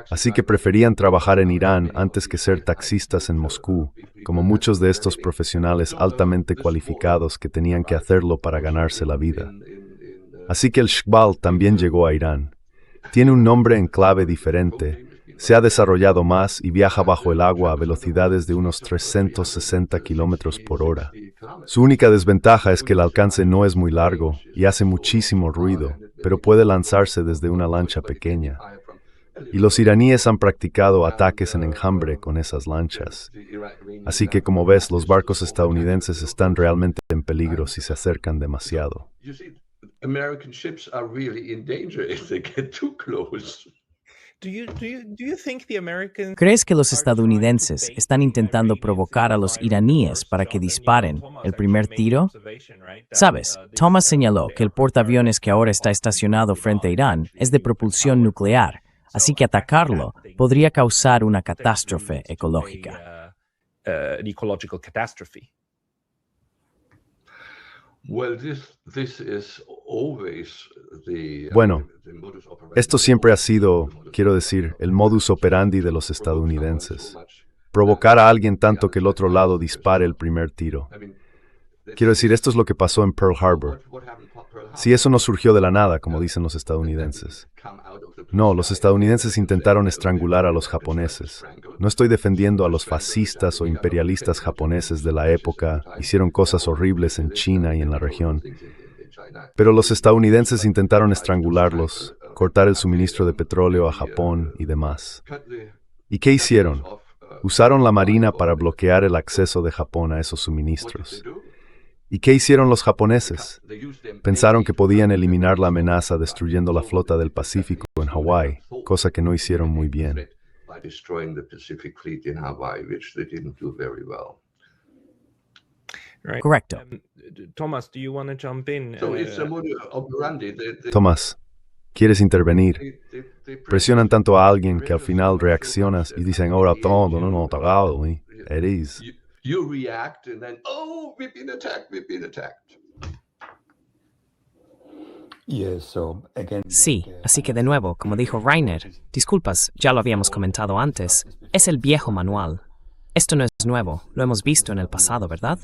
Así que preferían trabajar en Irán antes que ser taxistas en Moscú, como muchos de estos profesionales altamente cualificados que tenían que hacerlo para ganarse la vida. Así que el Shkval también llegó a Irán. Tiene un nombre en clave diferente, se ha desarrollado más y viaja bajo el agua a velocidades de unos 360 kilómetros por hora. Su única desventaja es que el alcance no es muy largo y hace muchísimo ruido, pero puede lanzarse desde una lancha pequeña. Y los iraníes han practicado ataques en enjambre con esas lanchas. Así que, como ves, los barcos estadounidenses están realmente en peligro si se acercan demasiado. American ships are really in danger if they get too close. ¿Crees que los estadounidenses están intentando provocar a los iraníes para que disparen el primer tiro? Sabes, Thomas señaló que el portaaviones que ahora está estacionado frente a Irán es de propulsión nuclear, así que atacarlo podría causar una catástrofe ecológica. Bueno, esto siempre ha sido, quiero decir, el modus operandi de los estadounidenses. Provocar a alguien tanto que el otro lado dispare el primer tiro. Quiero decir, esto es lo que pasó en Pearl Harbor. Si eso no surgió de la nada, como dicen los estadounidenses. No, los estadounidenses intentaron estrangular a los japoneses. No estoy defendiendo a los fascistas o imperialistas japoneses de la época, hicieron cosas horribles en China y en la región. Pero los estadounidenses intentaron estrangularlos, cortar el suministro de petróleo a Japón y demás. ¿Y qué hicieron? Usaron la marina para bloquear el acceso de Japón a esos suministros. ¿Y qué hicieron los japoneses? Pensaron que podían eliminar la amenaza destruyendo la flota del Pacífico en Hawái, cosa que no hicieron muy bien. Correcto. Thomas, do you want to jump in? Tomás, ¿quieres intervenir? Presionan tanto a alguien que al final reaccionas y dicen, ahora todo, no, tagado, eres. You react and then, oh, we've been attacked. Sí, así que de nuevo, como dijo Reiner, disculpas, ya lo habíamos comentado antes, es el viejo manual. Esto no es nuevo, lo hemos visto en el pasado, ¿verdad?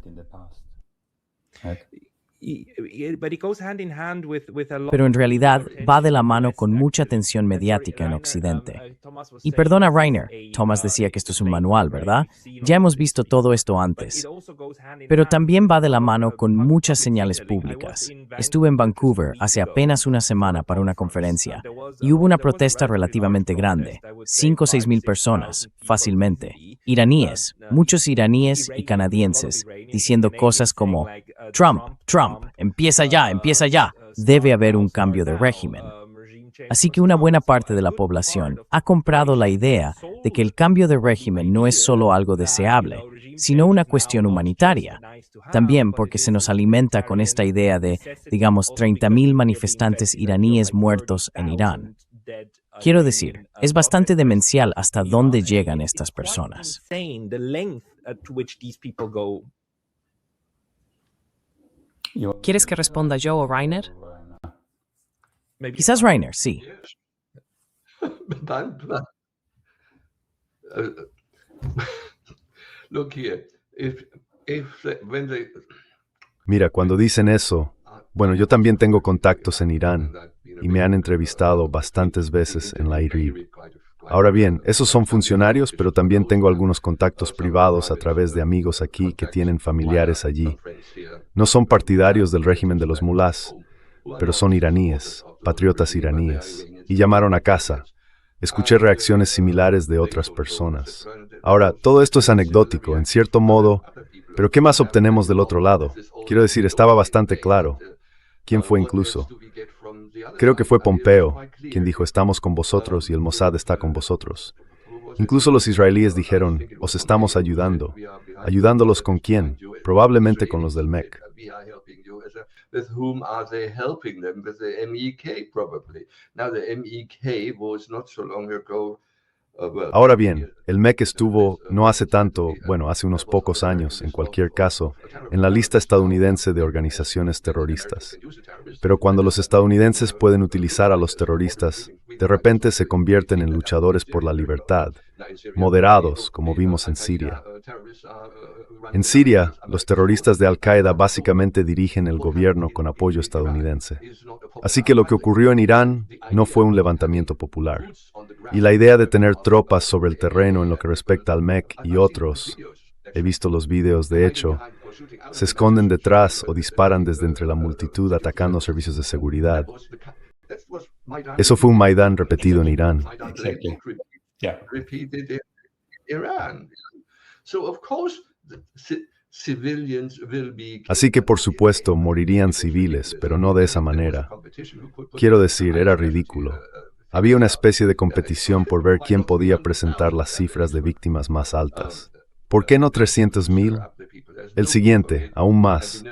Pero en realidad va de la mano con mucha atención mediática en Occidente. Y perdona, Reiner, Thomas decía que esto es un manual, ¿verdad? Ya hemos visto todo esto antes. Pero también va de la mano con muchas señales públicas. Estuve en Vancouver hace apenas una semana para una conferencia y hubo una protesta relativamente grande, 5 o 6 mil personas, fácilmente. Iraníes, muchos iraníes y canadienses, diciendo cosas como Trump, empieza ya, debe haber un cambio de régimen. Así que una buena parte de la población ha comprado la idea de que el cambio de régimen no es solo algo deseable, sino una cuestión humanitaria. También porque se nos alimenta con esta idea de, digamos, 30,000 manifestantes iraníes muertos en Irán. Quiero decir, es bastante demencial hasta dónde llegan estas personas. ¿Quieres que responda yo o Reiner? Quizás Reiner, sí. Look here, Mira, cuando dicen eso, bueno, yo también tengo contactos en Irán y me han entrevistado bastantes veces en la IRIB. Ahora bien, esos son funcionarios, pero también tengo algunos contactos privados a través de amigos aquí que tienen familiares allí. No son partidarios del régimen de los mulás, pero son iraníes, patriotas iraníes, y llamaron a casa. Escuché reacciones similares de otras personas. Ahora, todo esto es anecdótico, en cierto modo, pero ¿qué más obtenemos del otro lado? Quiero decir, estaba bastante claro. ¿Quién fue incluso? Creo que fue Pompeo, quien dijo, estamos con vosotros y el Mossad está con vosotros. Incluso los israelíes dijeron, os estamos ayudando. ¿Ayudándolos con quién? Probablemente con los del MEC. With whom are they helping them? With the MEK, probably. Now, the MEK was not so long ago. Ahora bien, el MEC estuvo, no hace tanto, bueno, hace unos pocos años, en cualquier caso, en la lista estadounidense de organizaciones terroristas. Pero cuando los estadounidenses pueden utilizar a los terroristas, de repente se convierten en luchadores por la libertad, moderados, como vimos en Siria. En Siria, los terroristas de Al-Qaeda básicamente dirigen el gobierno con apoyo estadounidense. Así que lo que ocurrió en Irán no fue un levantamiento popular. Y la idea de tener tropas sobre el terreno en lo que respecta al MEC y otros, he visto los videos, de hecho, se esconden detrás o disparan desde entre la multitud atacando servicios de seguridad. Eso fue un Maidán repetido en Irán. Exactly. Yeah. Repeated in Iran. So of course, civilians will be. Así que por supuesto morirían civiles, pero no de esa manera. Quiero decir, era ridículo. Había una especie de competición por ver quién podía presentar las cifras de víctimas más altas. ¿Por qué no 300,000? El siguiente, aún más,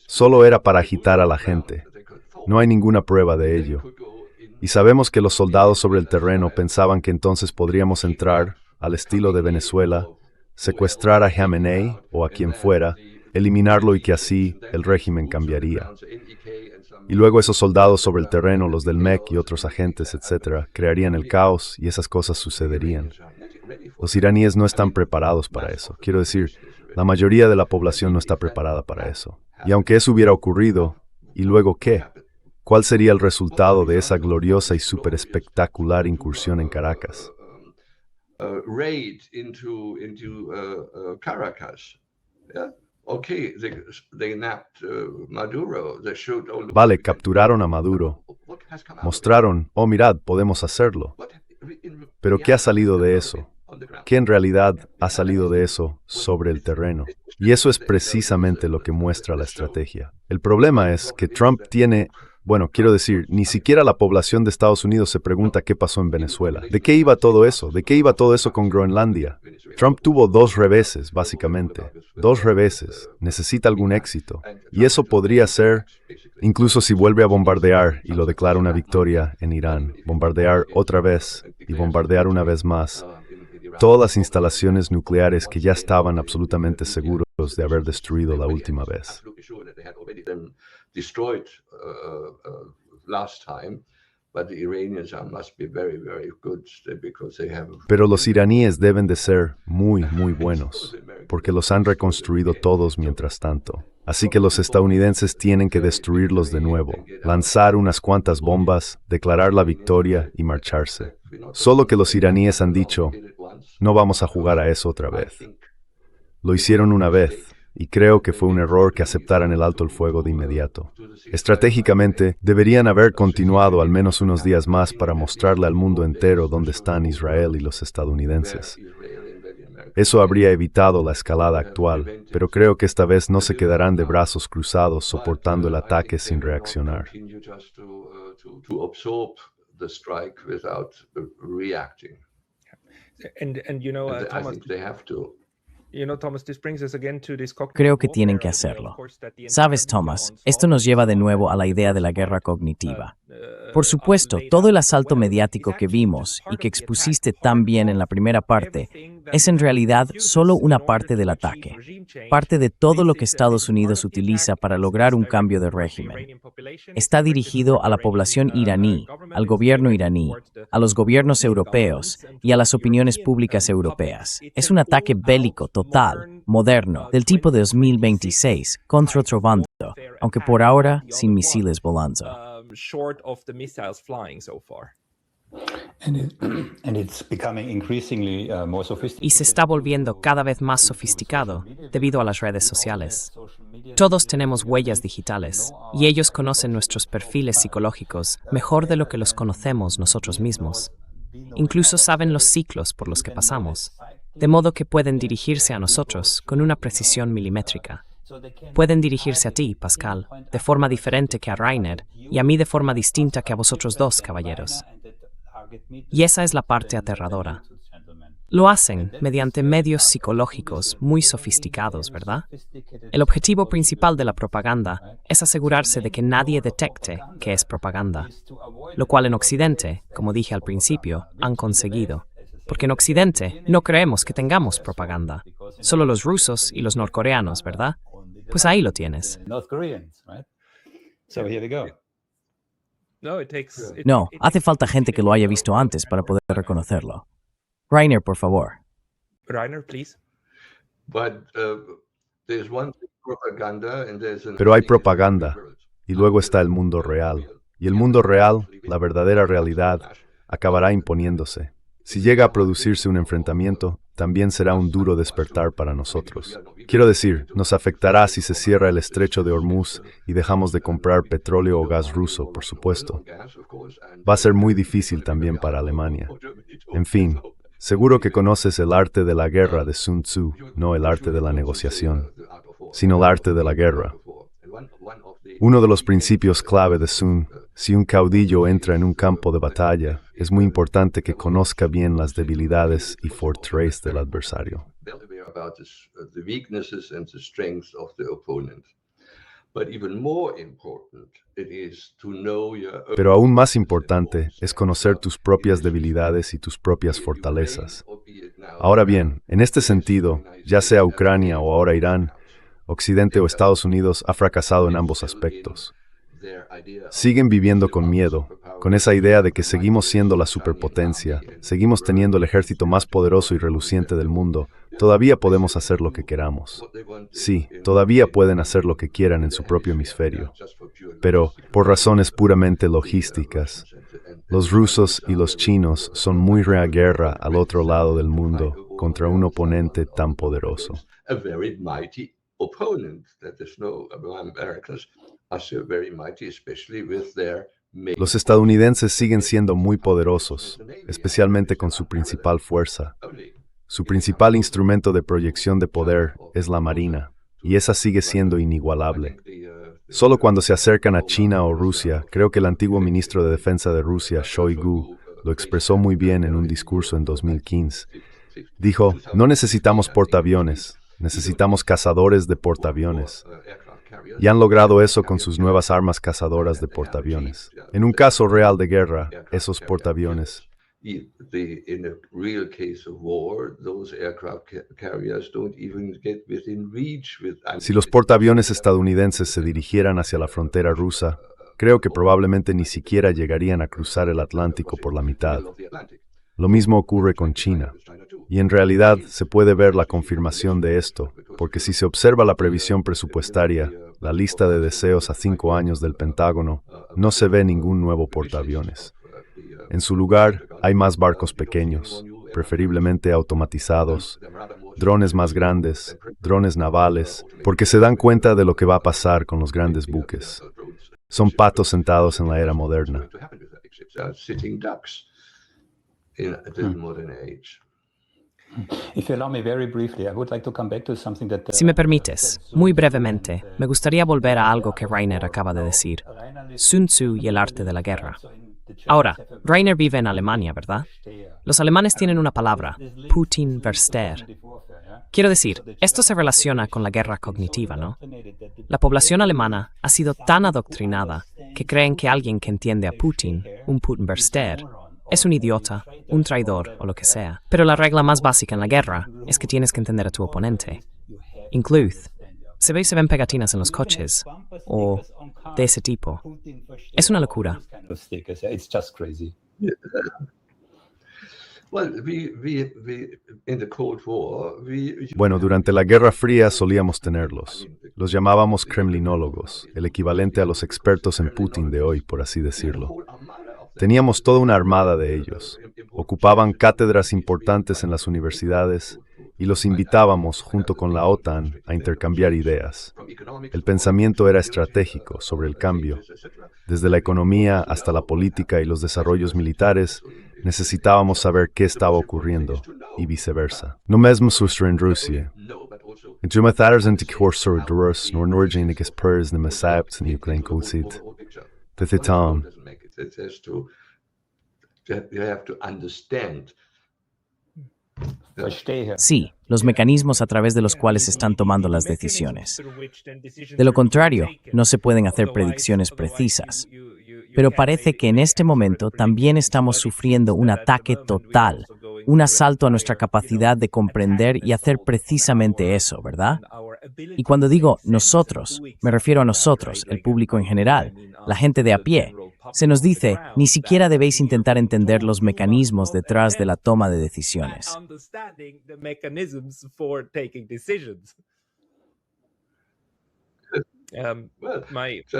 solo era para agitar a la gente. No hay ninguna prueba de ello. Y sabemos que los soldados sobre el terreno pensaban que entonces podríamos entrar, al estilo de Venezuela, secuestrar a Khamenei o a quien fuera, eliminarlo y que así el régimen cambiaría. Y luego esos soldados sobre el terreno, los del MEC y otros agentes, etc., crearían el caos y esas cosas sucederían. Los iraníes no están preparados para eso. Quiero decir, la mayoría de la población no está preparada para eso. Y aunque eso hubiera ocurrido, ¿y luego qué? ¿Cuál sería el resultado de esa gloriosa y súper espectacular incursión en Caracas? Raid into Caracas. Yeah? Okay, they nabbed Maduro. They showed all the. Vale, capturaron a Maduro. What has come out of it? Mostraron, oh mirad, podemos hacerlo. Pero ¿qué ha salido de eso? ¿Qué en realidad ha salido de eso sobre el terreno? Y eso es precisamente lo que muestra la estrategia. El problema es que Trump tiene... Bueno, quiero decir, ni siquiera la población de Estados Unidos se pregunta qué pasó en Venezuela. ¿De qué iba todo eso? ¿De qué iba todo eso con Groenlandia? Trump tuvo 2 reveses, básicamente. 2 reveses. Necesita algún éxito. Y eso podría ser, incluso si vuelve a bombardear y lo declara una victoria en Irán, bombardear otra vez y bombardear una vez más todas las instalaciones nucleares que ya estaban absolutamente seguros de haber destruido la última vez. Destroyed last time, but the Iranians must be very, very good because they have. Pero los iraníes deben de ser muy, muy buenos, porque los han reconstruido todos mientras tanto. Así que los estadounidenses tienen que destruirlos de nuevo, lanzar unas cuantas bombas, declarar la victoria y marcharse. Solo que los iraníes han dicho, no vamos a jugar a eso otra vez. Lo hicieron una vez. Y creo que fue un error que aceptaran el alto el fuego de inmediato. Estratégicamente, deberían haber continuado al menos unos días más para mostrarle al mundo entero dónde están Israel y los estadounidenses. Eso habría evitado la escalada actual, pero creo que esta vez no se quedarán de brazos cruzados soportando el ataque sin reaccionar. Creo que tienen que hacerlo. Sabes, Thomas, esto nos lleva de nuevo a la idea de la guerra cognitiva. Por supuesto, todo el asalto mediático que vimos y que expusiste tan bien en la primera parte es en realidad solo una parte del ataque, parte de todo lo que Estados Unidos utiliza para lograr un cambio de régimen. Está dirigido a la población iraní, al gobierno iraní, a los gobiernos europeos y a las opiniones públicas europeas. Es un ataque bélico total, moderno, del tipo de 2026, contra otro bando, aunque por ahora sin misiles volando. Short of the missiles flying so far. And it's becoming increasingly more sophisticated. Y se está volviendo cada vez más sofisticado debido a las redes sociales. Todos tenemos huellas digitales y ellos conocen nuestros perfiles psicológicos mejor de lo que los conocemos nosotros mismos. Incluso saben los ciclos por los que pasamos, de modo que pueden dirigirse a nosotros con una precisión milimétrica. Pueden dirigirse a ti, Pascal, de forma diferente que a Rainer, y a mí de forma distinta que a vosotros dos, caballeros. Y esa es la parte aterradora. Lo hacen mediante medios psicológicos muy sofisticados, ¿verdad? El objetivo principal de la propaganda es asegurarse de que nadie detecte que es propaganda, lo cual en Occidente, como dije al principio, han conseguido. Porque en Occidente no creemos que tengamos propaganda. Solo los rusos y los norcoreanos, ¿verdad? Pues ahí lo tienes. North Koreans, right? So here we go. No, hace falta gente que lo haya visto antes para poder reconocerlo. Rainer, por favor. Rainer, please. But there's one thing, propaganda, and there's Pero hay propaganda, y luego está el mundo real. Y el mundo real, la verdadera realidad, acabará imponiéndose. Si llega a producirse un enfrentamiento, también será un duro despertar para nosotros. Quiero decir, nos afectará si se cierra el estrecho de Hormuz y dejamos de comprar petróleo o gas ruso, por supuesto. Va a ser muy difícil también para Alemania. En fin, seguro que conoces el arte de la guerra de Sun Tzu, no el arte de la negociación, sino el arte de la guerra. Uno de los principios clave de Sun: si un caudillo entra en un campo de batalla, es muy importante que conozca bien las debilidades y fortalezas del adversario. Pero aún más importante es conocer tus propias debilidades y tus propias fortalezas. Ahora bien, en este sentido, ya sea Ucrania o ahora Irán, Occidente o Estados Unidos ha fracasado en ambos aspectos. Siguen viviendo con miedo, con esa idea de que seguimos siendo la superpotencia, seguimos teniendo el ejército más poderoso y reluciente del mundo, todavía podemos hacer lo que queramos. Sí, todavía pueden hacer lo que quieran en su propio hemisferio. Pero, por razones puramente logísticas, los rusos y los chinos son muy rea guerra al otro lado del mundo contra un oponente tan poderoso. Los estadounidenses siguen siendo muy poderosos, especialmente con su principal fuerza. Su principal instrumento de proyección de poder es la Marina, y esa sigue siendo inigualable. Solo cuando se acercan a China o Rusia, creo que el antiguo ministro de Defensa de Rusia, Shoigu, lo expresó muy bien en un discurso en 2015. Dijo: no necesitamos portaaviones, necesitamos cazadores de portaaviones. Y han logrado eso con sus nuevas armas cazadoras de portaaviones. En un caso real de guerra, esos portaaviones. Si los portaaviones estadounidenses se dirigieran hacia la frontera rusa, creo que probablemente ni siquiera llegarían a cruzar el Atlántico por la mitad. Lo mismo ocurre con China. Y en realidad se puede ver la confirmación de esto, porque si se observa la previsión presupuestaria, la lista de deseos a 5 años del Pentágono, no se ve ningún nuevo portaaviones. En su lugar, hay más barcos pequeños, preferiblemente automatizados, drones más grandes, drones navales, porque se dan cuenta de lo que va a pasar con los grandes buques. Son patos sentados en la era moderna. Si me permites, muy brevemente, me gustaría volver a algo que Rainer acaba de decir: Sun Tzu y el arte de la guerra. Ahora, Rainer vive en Alemania, ¿verdad? Los alemanes tienen una palabra: Putin versteher. Quiero decir, esto se relaciona con la guerra cognitiva, ¿no? La población alemana ha sido tan adoctrinada que creen que alguien que entiende a Putin, un Putin versteher, es un idiota, un traidor o lo que sea. Pero la regla más básica en la guerra es que tienes que entender a tu oponente. Include, se ven pegatinas en los coches, o de ese tipo. Es una locura. Bueno, durante la Guerra Fría solíamos tenerlos. Los llamábamos kremlinólogos, el equivalente a los expertos en Putin de hoy, por así decirlo. Teníamos toda una armada de ellos. Ocupaban cátedras importantes en las universidades y los invitábamos, junto con la OTAN, a intercambiar ideas. El pensamiento era estratégico sobre el cambio. Desde la economía hasta la política y los desarrollos militares, necesitábamos saber qué estaba ocurriendo, y viceversa. No mesmo sucede en Rusia. En Jumathares en Tikhor Durus, nor Norgenic Pers ne Masapt ni Ukraine Kotsit. Tetitam. Sí, los mecanismos a través de los cuales se están tomando las decisiones. De lo contrario, no se pueden hacer predicciones precisas. Pero parece que en este momento también estamos sufriendo un ataque total, un asalto a nuestra capacidad de comprender y hacer precisamente eso, ¿verdad? Y cuando digo nosotros, me refiero a nosotros, el público en general, la gente de a pie, Se nos dice, ni siquiera debéis intentar entender los mecanismos detrás de la toma de decisiones.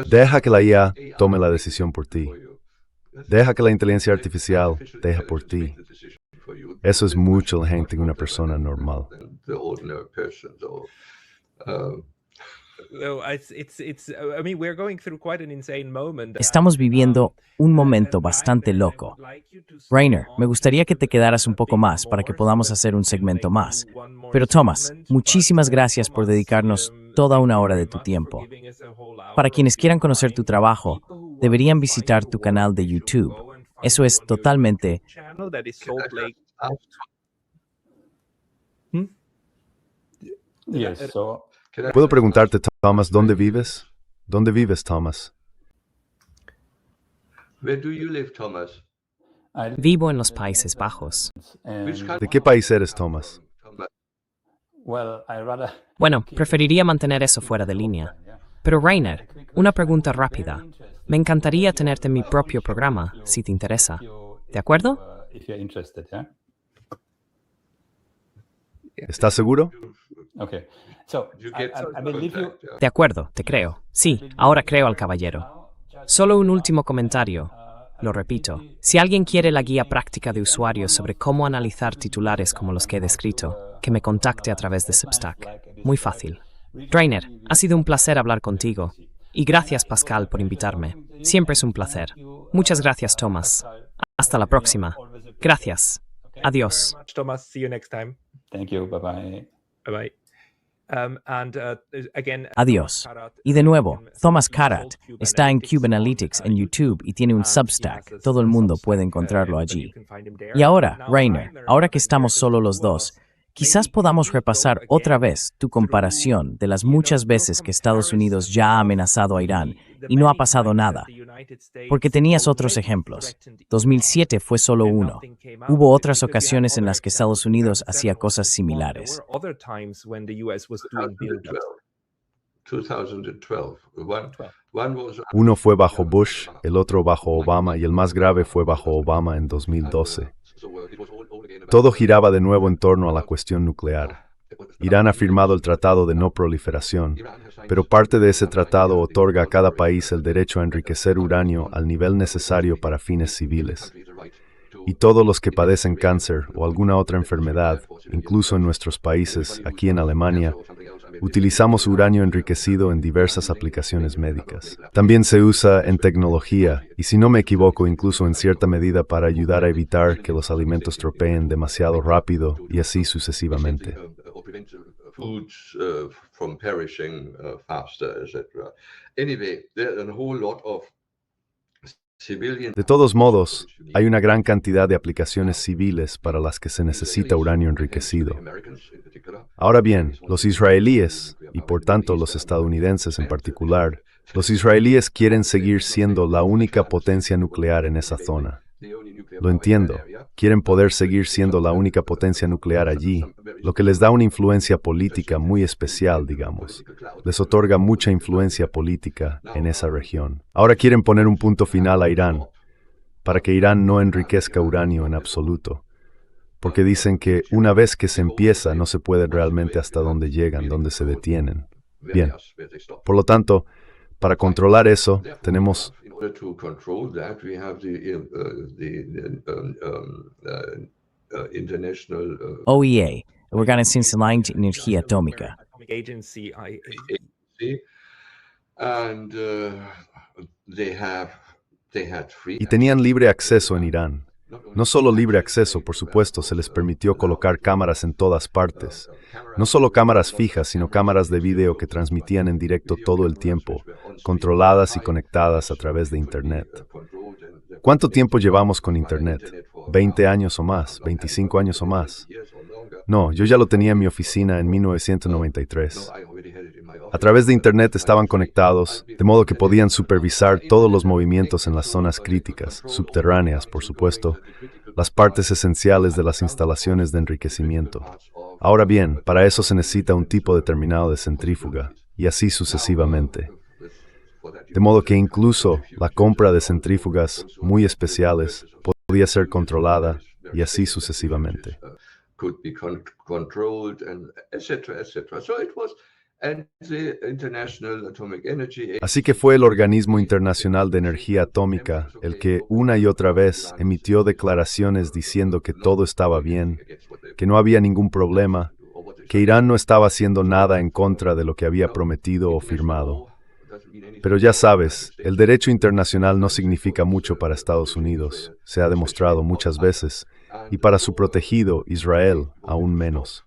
Deja que la IA tome la decisión por ti. Deja que la inteligencia artificial deje por ti. Eso es mucho la gente en una persona normal. Estamos viviendo un momento bastante loco. Rainer, me gustaría que te quedaras un poco más para que podamos hacer un segmento más. Pero Thomas, muchísimas gracias por dedicarnos toda una hora de tu tiempo. Para quienes quieran conocer tu trabajo, deberían visitar tu canal de YouTube. Eso es totalmente... Yes, so ¿Puedo preguntarte, Thomas, dónde vives? ¿Dónde vives, Thomas? Where do you live, Thomas? Vivo en los Países Bajos. ¿De qué país eres, Thomas? Bueno, preferiría mantener eso fuera de línea. Pero Rainer, una pregunta rápida. Me encantaría tenerte en mi propio programa, si te interesa. ¿De acuerdo? ¿Estás seguro? Okay. So I believe you. De acuerdo, te creo. Sí, ahora creo al caballero. Solo un último comentario. Lo repito. Si alguien quiere la guía práctica de usuarios sobre cómo analizar titulares como los que he descrito, que me contacte a través de Substack. Muy fácil. Rainer, ha sido un placer hablar contigo. Y gracias, Pascal, por invitarme. Siempre es un placer. Muchas gracias, Thomas. Hasta la próxima. Gracias. Adiós. Thomas, see you next time. Thank you. Bye bye. Bye bye. Adiós. Y de nuevo, Thomas Karat está en Cube Analytics en YouTube y tiene un Substack. Todo el mundo puede encontrarlo allí. Y ahora, Rainer, ahora que estamos solo los dos, quizás podamos repasar otra vez tu comparación de las muchas veces que Estados Unidos ya ha amenazado a Irán y no ha pasado nada. Porque tenías otros ejemplos. 2007 fue solo uno. Hubo otras ocasiones en las que Estados Unidos hacía cosas similares. 2012. One was Uno fue bajo Bush, el otro bajo Obama y el más grave fue bajo Obama en 2012. Todo giraba de nuevo en torno a la cuestión nuclear. Irán ha firmado el Tratado de No Proliferación, pero parte de ese tratado otorga a cada país el derecho a enriquecer uranio al nivel necesario para fines civiles. Y todos los que padecen cáncer o alguna otra enfermedad, incluso en nuestros países, aquí en Alemania, utilizamos uranio enriquecido en diversas aplicaciones médicas. También se usa en tecnología, y si no me equivoco, incluso en cierta medida para ayudar a evitar que los alimentos tropeen demasiado rápido y así sucesivamente. foods from perishing faster, etc. Anyway, there are a whole lot of civilian. De todos modos, hay una gran cantidad de aplicaciones civiles para las que se necesita uranio enriquecido. Ahora bien, los israelíes, y por tanto los estadounidenses en particular, los israelíes quieren seguir siendo la única potencia nuclear en esa zona. Lo entiendo. Quieren poder seguir siendo la única potencia nuclear allí, lo que les da una influencia política muy especial, digamos. Les otorga mucha influencia política en esa región. Ahora quieren poner un punto final a Irán, para que Irán no enriquezca uranio en absoluto. Porque dicen que una vez que se empieza, no se puede realmente hasta dónde llegan, dónde se detienen. Bien. Por lo tanto, para controlar eso, tenemos To control that, we have the international OEA, Organización de Energía Atómica. Agency, and they had free. y tenían libre acceso en Irán. No solo libre acceso, por supuesto, se les permitió colocar cámaras en todas partes. No solo cámaras fijas, sino cámaras de video que transmitían en directo todo el tiempo, controladas y conectadas a través de Internet. ¿Cuánto tiempo llevamos con Internet? ¿20 años o más? ¿25 años o más? No, yo ya lo tenía en mi oficina en 1993. A través de Internet estaban conectados, de modo que podían supervisar todos los movimientos en las zonas críticas, subterráneas, por supuesto, las partes esenciales de las instalaciones de enriquecimiento. Ahora bien, para eso se necesita un tipo determinado de centrífuga, y así sucesivamente. De modo que incluso la compra de centrífugas muy especiales podía ser controlada y así sucesivamente. Could be controlled and etc. etc. So it was, and the International Atomic Energy. Así que fue el Organismo Internacional de Energía Atómica el que una y otra vez emitió declaraciones diciendo que todo estaba bien, que no había ningún problema, que Irán no estaba haciendo nada en contra de lo que había prometido o firmado. Pero ya sabes, el derecho internacional no significa mucho para Estados Unidos, se ha demostrado muchas veces, y para su protegido, Israel, aún menos.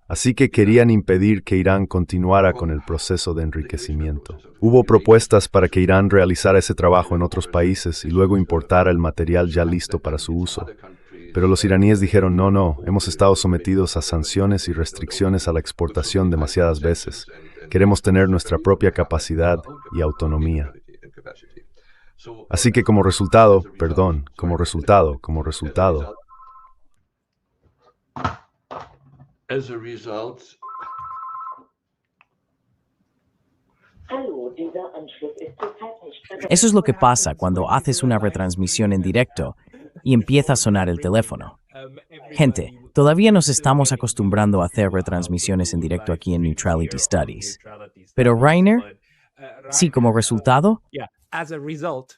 Así que querían impedir que Irán continuara con el proceso de enriquecimiento. Hubo propuestas para que Irán realizara ese trabajo en otros países y luego importara el material ya listo para su uso. Pero los iraníes dijeron, no, hemos estado sometidos a sanciones y restricciones a la exportación demasiadas veces. Queremos tener nuestra propia capacidad y autonomía. Así que como resultado, As a result, Eso es lo que pasa cuando haces una retransmisión en directo y empieza a sonar el teléfono. Gente, todavía nos estamos acostumbrando a hacer retransmisiones en directo aquí en Neutrality Studies. Pero Rainer, sí, como resultado, Yeah, as a result.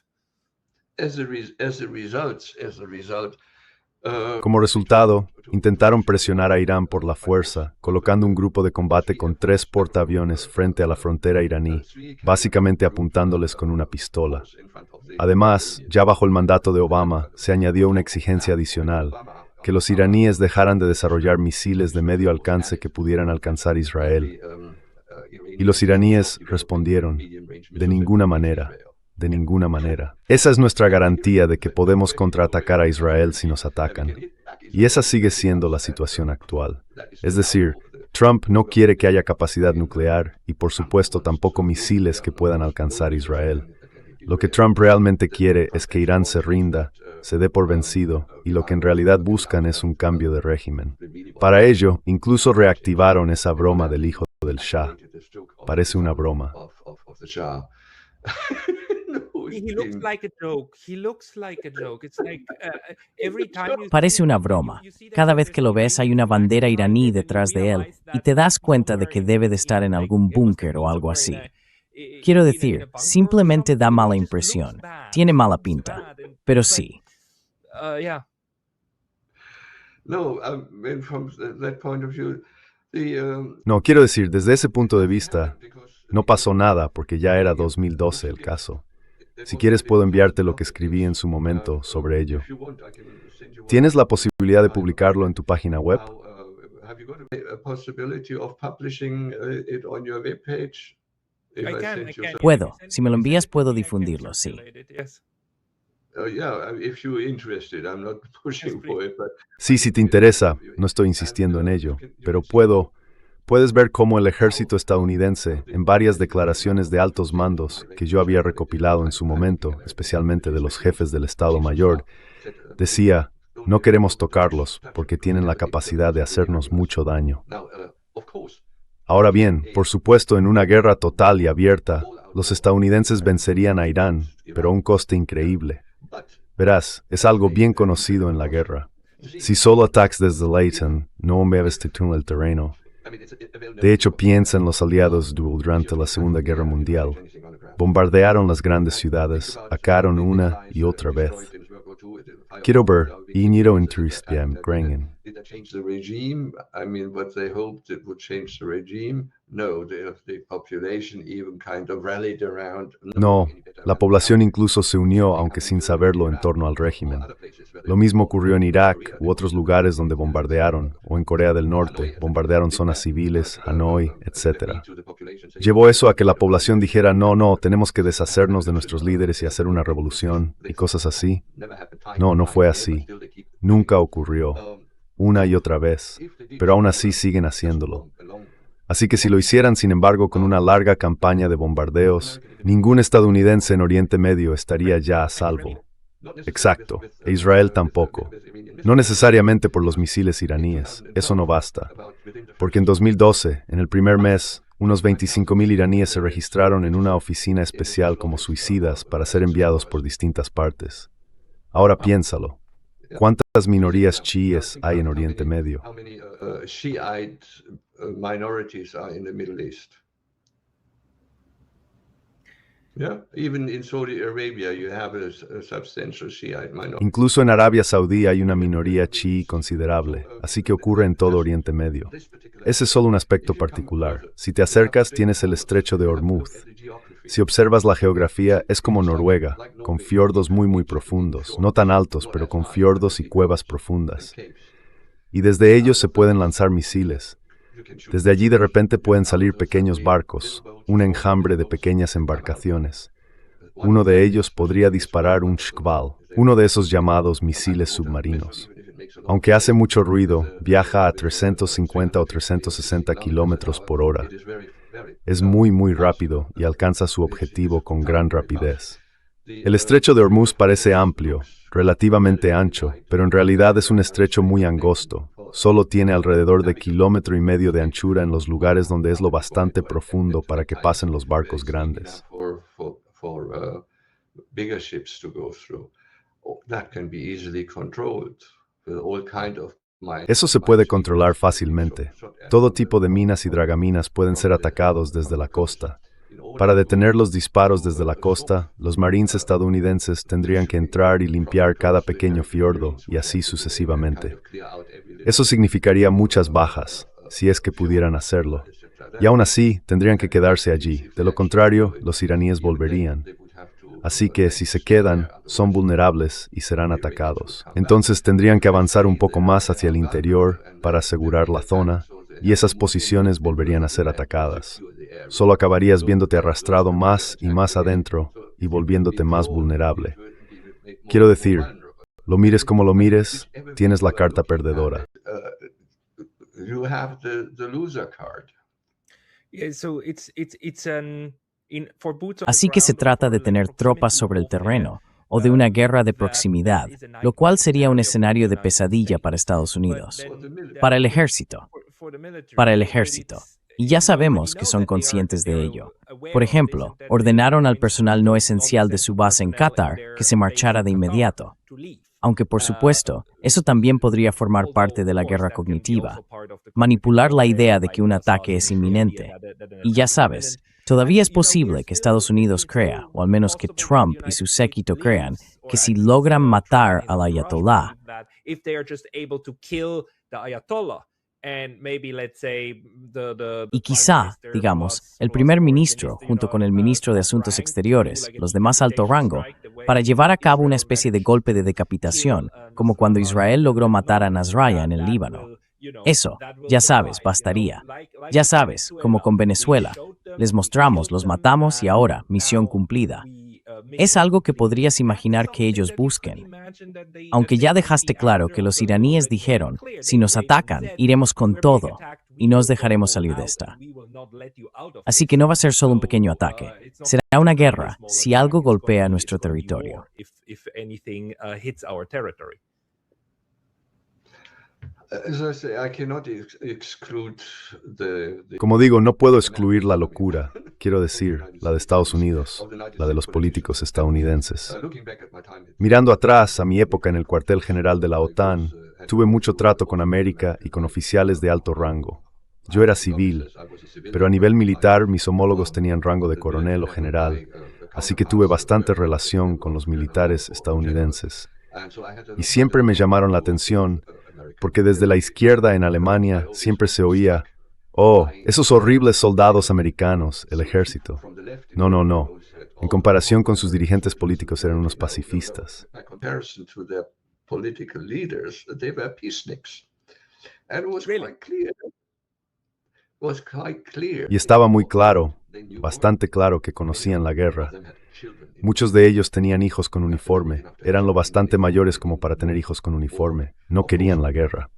Como resultado, intentaron presionar a Irán por la fuerza, colocando un grupo de combate con 3 portaaviones frente a la frontera iraní, básicamente apuntándoles con una pistola. Además, ya bajo el mandato de Obama, se añadió una exigencia adicional, que los iraníes dejaran de desarrollar misiles de medio alcance que pudieran alcanzar Israel. Y los iraníes respondieron, de ninguna manera. De ninguna manera. Esa es nuestra garantía de que podemos contraatacar a Israel si nos atacan. Y esa sigue siendo la situación actual. Es decir, Trump no quiere que haya capacidad nuclear y por supuesto tampoco misiles que puedan alcanzar Israel. Lo que Trump realmente quiere es que Irán se rinda, se dé por vencido, y lo que en realidad buscan es un cambio de régimen. Para ello, incluso reactivaron esa broma del hijo del Shah. Parece una broma. He looks like a joke. He looks like a joke. It's like every time you parece una broma. Cada vez que lo ves hay una bandera iraní detrás de él y te das cuenta de que debe de estar en algún búnker o algo así. Quiero decir, simplemente da mala impresión. Tiene mala pinta. Pero sí. Yeah. No, from that point of view, No, quiero decir, desde ese punto de vista, no pasó nada porque ya era 2012 el caso. Si quieres puedo enviarte lo que escribí en su momento sobre ello. ¿Tienes la posibilidad de publicarlo en tu página web? Puedo. Si me lo envías puedo difundirlo, sí. Sí, si te interesa, no estoy insistiendo en ello, pero puedes ver cómo el ejército estadounidense, en varias declaraciones de altos mandos que yo había recopilado en su momento, especialmente de los jefes del Estado Mayor, decía, no queremos tocarlos porque tienen la capacidad de hacernos mucho daño. Ahora bien, por supuesto, en una guerra total y abierta, los estadounidenses vencerían a Irán, pero a un coste increíble. Verás, es algo bien conocido en la guerra. Si solo atacas desde Leighton, no mueves el terreno. De hecho, piensa en los aliados durante la Segunda Guerra Mundial. Bombardearon las grandes ciudades, atacaron una y otra vez. Quiero ver, y no interesa Grengen. No, la población incluso se unió, aunque sin saberlo, en torno al régimen. Lo mismo ocurrió en Irak u otros lugares donde bombardearon, o en Corea del Norte, bombardearon zonas civiles, Hanoi, etc. Llevó eso a que la población dijera, no, tenemos que deshacernos de nuestros líderes y hacer una revolución, y cosas así. No fue así. Nunca ocurrió. Una y otra vez. Pero aún así siguen haciéndolo. Así que si lo hicieran, sin embargo, con una larga campaña de bombardeos, ningún estadounidense en Oriente Medio estaría ya a salvo. Exacto, e Israel tampoco. No necesariamente por los misiles iraníes, eso no basta. Porque en 2012, en el primer mes, Unos 25.000 iraníes se registraron en una oficina especial como suicidas para ser enviados por distintas partes. Ahora piénsalo. ¿Cuántas minorías chiíes hay en Oriente Medio? How many Shiite minorities are in the Middle East? Yeah, even in Saudi Arabia, you have a substantial Shiite minority. Incluso en Arabia Saudí hay una minoría chií considerable, así que ocurre en todo Oriente Medio. Ese es solo un aspecto particular. Si te acercas, tienes el estrecho de Hormuz. Si observas la geografía, es como Noruega, con fiordos muy profundos, no tan altos, pero con fiordos y cuevas profundas. Y desde ellos se pueden lanzar misiles. Desde allí de repente pueden salir pequeños barcos, un enjambre de pequeñas embarcaciones. Uno de ellos podría disparar un Shkval, uno de esos llamados misiles submarinos. Aunque hace mucho ruido, viaja a 350 o 360 kilómetros por hora. Es muy rápido y alcanza su objetivo con gran rapidez. El estrecho de Hormuz parece amplio, relativamente ancho, pero en realidad es un estrecho muy angosto. Solo tiene alrededor de 1,5 kilómetros de anchura en los lugares donde es lo bastante profundo para que pasen los barcos grandes. Eso se puede controlar fácilmente. Todo tipo de minas y dragaminas pueden ser atacados desde la costa. Para detener los disparos desde la costa, los marines estadounidenses tendrían que entrar y limpiar cada pequeño fiordo y así sucesivamente. Eso significaría muchas bajas, si es que pudieran hacerlo. Y aún así, tendrían que quedarse allí. De lo contrario, los iraníes volverían. Así que, si se quedan, son vulnerables y serán atacados. Entonces tendrían que avanzar un poco más hacia el interior para asegurar la zona, y esas posiciones volverían a ser atacadas. Solo acabarías viéndote arrastrado más y más adentro y volviéndote más vulnerable. Quiero decir, lo mires como lo mires, tienes la carta perdedora. Así que se trata de tener tropas sobre el terreno, o de una guerra de proximidad, lo cual sería un escenario de pesadilla para Estados Unidos. Para el ejército. Y ya sabemos que son conscientes de ello. Por ejemplo, ordenaron al personal no esencial de su base en Qatar que se marchara de inmediato. Aunque, por supuesto, eso también podría formar parte de la guerra cognitiva, manipular la idea de que un ataque es inminente. Y ya sabes, todavía es posible que Estados Unidos crea, o al menos que Trump y su séquito crean, que si logran matar al ayatolá, y quizá, digamos, el primer ministro, junto con el ministro de Asuntos Exteriores, los de más alto rango, para llevar a cabo una especie de golpe de decapitación, como cuando Israel logró matar a Nasrallah en el Líbano. Eso, ya sabes, bastaría. Ya sabes, como con Venezuela. Les mostramos, los matamos y ahora, misión cumplida. Es algo que podrías imaginar que ellos busquen. Aunque ya dejaste claro que los iraníes dijeron, si nos atacan, iremos con todo y no os dejaremos salir de esta. Así que no va a ser solo un pequeño ataque. Será una guerra si algo golpea nuestro territorio. Como digo, no puedo excluir la locura, quiero decir, la de Estados Unidos, la de los políticos estadounidenses. Mirando atrás a mi época en el cuartel general de la OTAN, tuve mucho trato con América y con oficiales de alto rango. Yo era civil, pero a nivel militar mis homólogos tenían rango de coronel o general, así que tuve bastante relación con los militares estadounidenses. Y siempre me llamaron la atención, porque desde la izquierda en Alemania siempre se oía, oh, esos horribles soldados americanos, el ejército. No. En comparación con sus dirigentes políticos eran unos pacifistas. Y estaba muy claro, bastante claro que conocían la guerra. Muchos de ellos tenían hijos con uniforme, eran lo bastante mayores como para tener hijos con uniforme, no querían la guerra.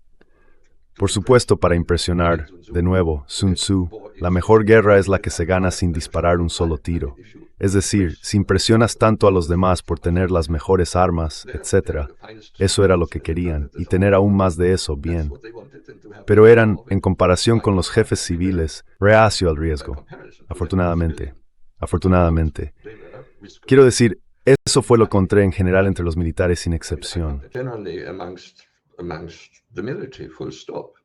Por supuesto, para impresionar, de nuevo, Sun Tzu, la mejor guerra es la que se gana sin disparar un solo tiro. Es decir, si impresionas tanto a los demás por tener las mejores armas, etc., eso era lo que querían, y tener aún más de eso, bien. pero eran, en comparación con los jefes civiles, reacio al riesgo. Afortunadamente. Afortunadamente. Quiero decir, eso fue lo que encontré en general entre los militares sin excepción. Generally amongst the military, full stop.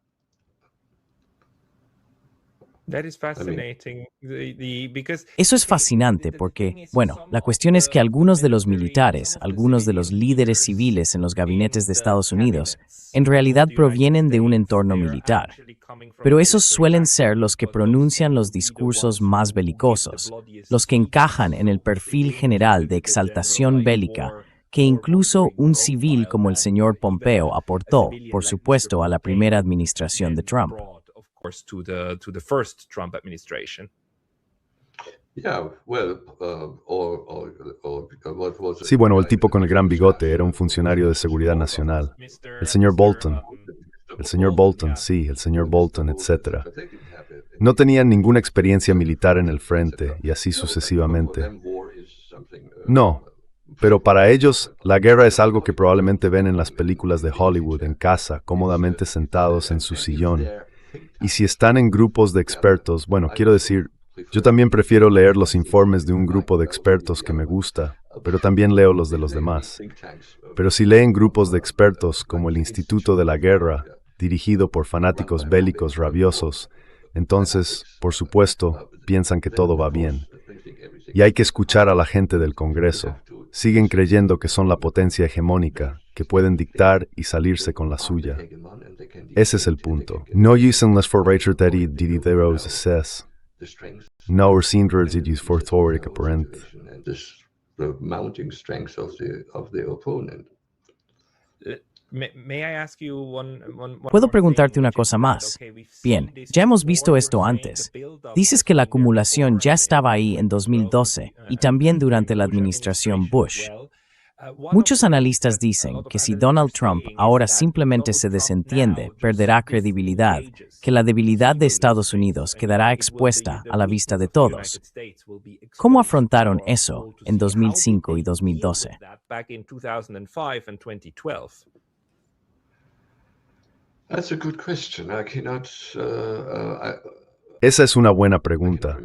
That is fascinating. Because Eso es fascinante porque, bueno, la cuestión es que algunos de los militares, algunos de los líderes civiles en los gabinetes de Estados Unidos, en realidad provienen de un entorno militar. Pero esos suelen ser los que pronuncian los discursos más belicosos, los que encajan en el perfil general de exaltación bélica que incluso un civil como el señor Pompeo aportó, por supuesto, a la primera administración de Trump. to the first Trump administration. Yeah, well, what was Sí, bueno, el tipo con el gran bigote era un funcionario de seguridad nacional. El señor Bolton. El señor Bolton, sí, el señor Bolton, etc. No tenían ninguna experiencia militar en el frente, y así sucesivamente. No, pero para ellos, la guerra es algo que probablemente ven en las películas de Hollywood en casa, cómodamente sentados en su sillón. Y si están en grupos de expertos, bueno, quiero decir, yo también prefiero leer los informes de un grupo de expertos que me gusta, pero también leo los de los demás. Pero si leen grupos de expertos como el Instituto de la Guerra, dirigido por fanáticos bélicos rabiosos, entonces, por supuesto, piensan que todo va bien. Y hay que escuchar a la gente del Congreso. Siguen creyendo que son la potencia hegemónica, que pueden dictar y salirse con la suya. Ese es el punto. No usen las forrater teddy didideros ses. No ursinrer didis forthoric apparent. the mounting strength of the opponent. May I ask you one Puedo more preguntarte thing, una which is cosa that, más. okay, we've Bien, seen this ya hemos visto before, esto you're saying antes. the build-up Dices has que la been there acumulación ya before, estaba ahí en 2012 y también durante la administración Bush. Muchos analistas dicen que si Donald Trump ahora simplemente se desentiende, perderá credibilidad, que la debilidad de Estados Unidos quedará expuesta a la vista de todos. ¿Cómo afrontaron eso en 2005 y 2012? Back in 2005 and 2012. That's a good question. I cannot. Esa es una buena pregunta.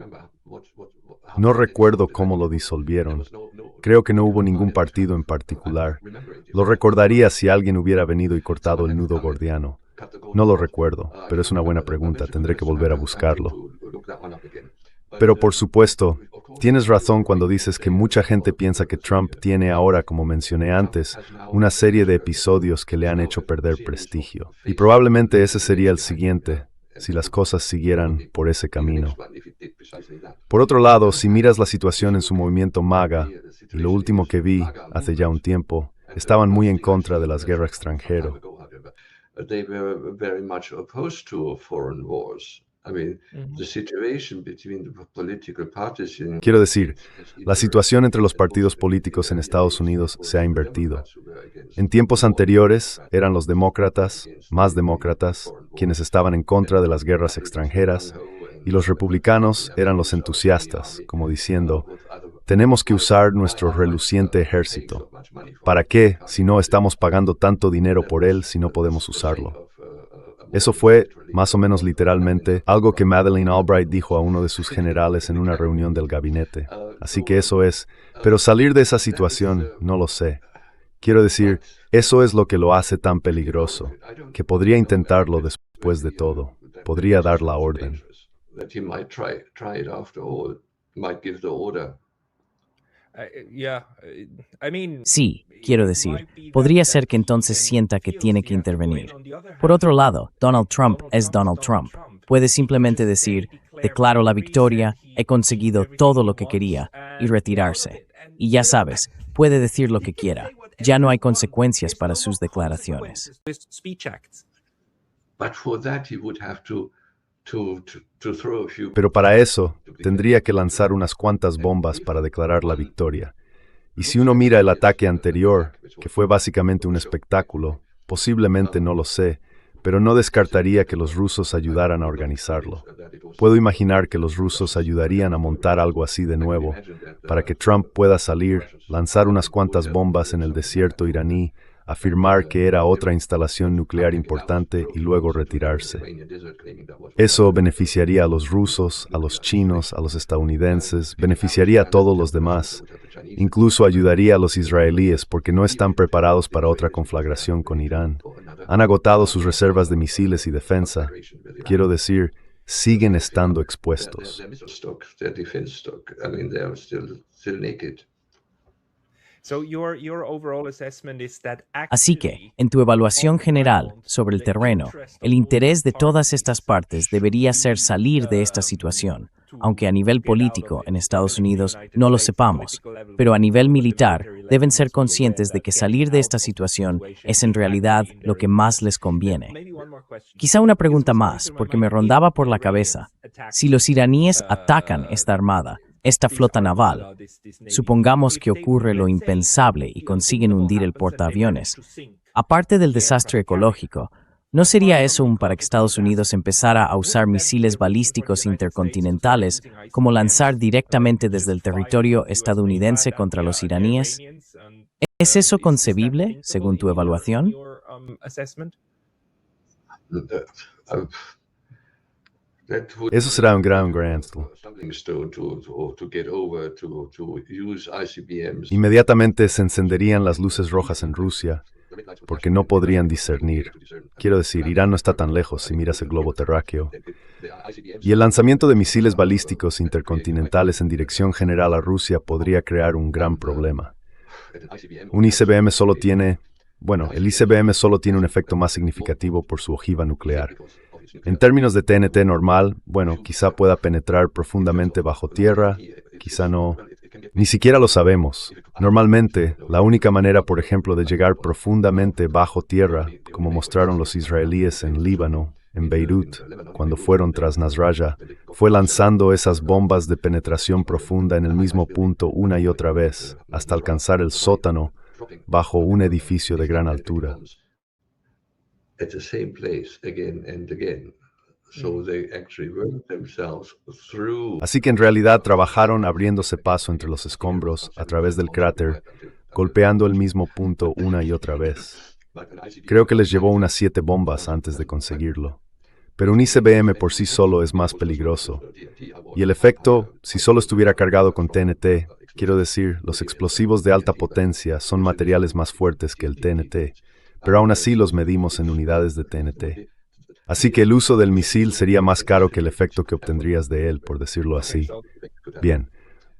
No recuerdo cómo lo disolvieron. Creo que no hubo ningún partido en particular. Lo recordaría si alguien hubiera venido y cortado el nudo gordiano. No lo recuerdo, pero es una buena pregunta. Tendré que volver a buscarlo. Pero por supuesto, tienes razón cuando dices que mucha gente piensa que Trump tiene ahora, como mencioné antes, una serie de episodios que le han hecho perder prestigio. Y probablemente ese sería el siguiente, si las cosas siguieran por ese camino. Por otro lado, si miras la situación en su movimiento MAGA, y lo último que vi, hace ya un tiempo, estaban muy en contra de las guerras extranjeras. They were very much opposed to foreign wars. I mean, the situation between the political parties in... Quiero decir, la situación entre los partidos políticos en Estados Unidos se ha invertido. En tiempos anteriores eran los demócratas, más demócratas, quienes estaban en contra de las guerras extranjeras, y los republicanos eran los entusiastas, como diciendo, tenemos que usar nuestro reluciente ejército. ¿Para qué, si no estamos pagando tanto dinero por él, si no podemos usarlo? Eso fue, más o menos literalmente, algo que Madeleine Albright dijo a uno de sus generales en una reunión del gabinete. Así que eso es, pero salir de esa situación, no lo sé. Quiero decir, eso es lo que lo hace tan peligroso, que podría intentarlo después de todo, podría dar la orden. That he might try it after all, might give the order. Sí, quiero decir, podría ser que entonces sienta que tiene que intervenir. Por otro lado, Donald Trump es Donald Trump. Puede simplemente decir, declaro la victoria, he conseguido todo lo que quería, y retirarse. Y ya sabes, puede decir lo que quiera. Ya no hay consecuencias para sus declaraciones. But for that he would have to throw a few... Pero para eso, tendría que lanzar unas cuantas bombas para declarar la victoria. Y si uno mira el ataque anterior, que fue básicamente un espectáculo, posiblemente no lo sé, pero no descartaría que los rusos ayudaran a organizarlo. Puedo imaginar que los rusos ayudarían a montar algo así de nuevo, para que Trump pueda salir, lanzar unas cuantas bombas en el desierto iraní, afirmar que era otra instalación nuclear importante y luego retirarse. Eso beneficiaría a los rusos, a los chinos, a los estadounidenses, beneficiaría a todos los demás. Incluso ayudaría a los israelíes porque no están preparados para otra conflagración con Irán. Han agotado sus reservas de misiles y defensa. Quiero decir, siguen estando expuestos. Así que, en tu evaluación general sobre el terreno, el interés de todas estas partes debería ser salir de esta situación, aunque a nivel político en Estados Unidos no lo sepamos, pero a nivel militar deben ser conscientes de que salir de esta situación es en realidad lo que más les conviene. Quizá una pregunta más, porque me rondaba por la cabeza. Si los iraníes atacan esta armada, esta flota naval, supongamos que ocurre lo impensable y consiguen hundir el portaaviones. Aparte del desastre ecológico, ¿no sería eso para que Estados Unidos empezara a usar misiles balísticos intercontinentales como lanzar directamente desde el territorio estadounidense contra los iraníes? ¿Es eso concebible, según tu evaluación? Eso será un gran grandstand. Inmediatamente se encenderían las luces rojas en Rusia, porque no podrían discernir. Quiero decir, Irán no está tan lejos si miras el globo terráqueo. Y el lanzamiento de misiles balísticos intercontinentales en dirección general a Rusia podría crear un gran problema. Un ICBM solo tiene... Bueno, el ICBM solo tiene un efecto más significativo por su ojiva nuclear. En términos de TNT normal, bueno, quizá pueda penetrar profundamente bajo tierra, quizá no. Ni siquiera lo sabemos. Normalmente, la única manera, por ejemplo, de llegar profundamente bajo tierra, como mostraron los israelíes en Líbano, en Beirut, cuando fueron tras Nasrallah, fue lanzando esas bombas de penetración profunda en el mismo punto una y otra vez, hasta alcanzar el sótano bajo un edificio de gran altura. Así que en realidad trabajaron abriéndose paso entre los escombros a través del cráter, golpeando el mismo punto una y otra vez. Creo que les llevó unas 7 bombas antes de conseguirlo. Pero un ICBM por sí solo es más peligroso. Y el efecto, si solo estuviera cargado con TNT, quiero decir, los explosivos de alta potencia son materiales más fuertes que el TNT, pero aún así los medimos en unidades de TNT. Así que el uso del misil sería más caro que el efecto que obtendrías de él, por decirlo así. Bien,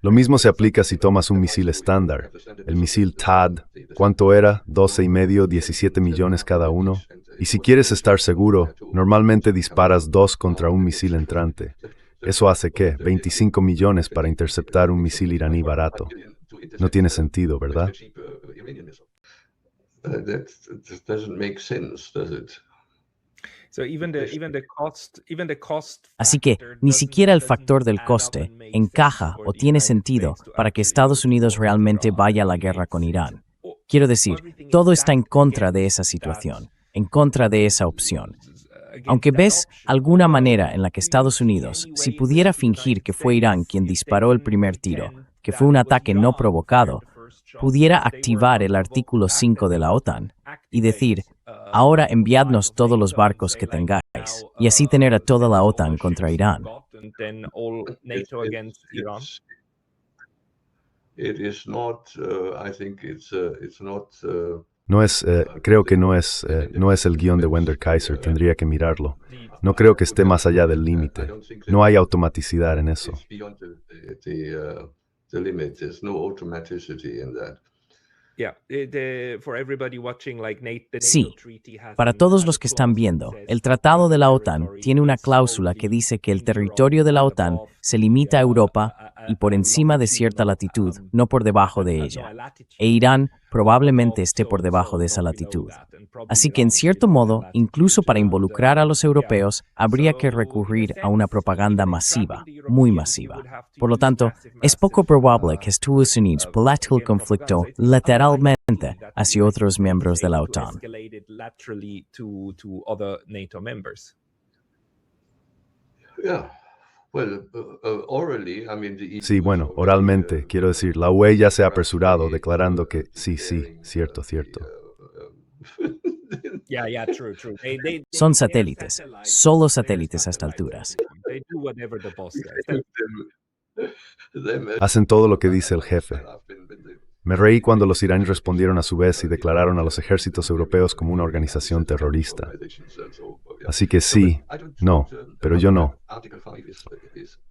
lo mismo se aplica si tomas un misil estándar. El misil THAAD, ¿cuánto era? 12,5, 17 millones cada uno. Y si quieres estar seguro, normalmente disparas 2 contra un misil entrante. ¿Eso hace qué? 25 millones para interceptar un misil iraní barato. No tiene sentido, ¿verdad? Así que ni siquiera el factor del coste encaja o tiene sentido para que Estados Unidos realmente vaya a la guerra con Irán. Quiero decir, todo está en contra de esa situación, en contra de esa opción. Aunque ves alguna manera en la que Estados Unidos, si pudiera fingir que fue Irán quien disparó el primer tiro, que fue un ataque no provocado, pudiera activar el artículo 5 de la OTAN y decir, ahora enviadnos todos los barcos que tengáis, y así tener a toda la OTAN contra Irán. Creo que no es el guión de Wendell Kaiser, tendría que mirarlo. No creo que esté más allá del límite. No hay automaticidad en eso. Sí, para todos los que están viendo, el tratado de la OTAN tiene una cláusula que dice que el territorio de la OTAN se limita a Europa y por encima de cierta latitud, no por debajo de ella. E Irán probablemente esté por debajo de esa latitud. Así que en cierto modo, incluso para involucrar a los europeos, habría que recurrir a una propaganda masiva, muy masiva. Por lo tanto, es poco probable que Estados Unidos político el conflicto lateralmente hacia otros miembros de la OTAN. Sí, bueno, oralmente, quiero decir, la UE ya se ha apresurado declarando que sí, cierto. Yeah, true. Son They are satélites, solo They're satélites a estas satellites. alturas. They do whatever the boss says. Hacen todo lo que dice el jefe. Me reí cuando los iraníes respondieron a su vez y declararon a los ejércitos europeos como una organización terrorista. Así que sí, no, pero yo no.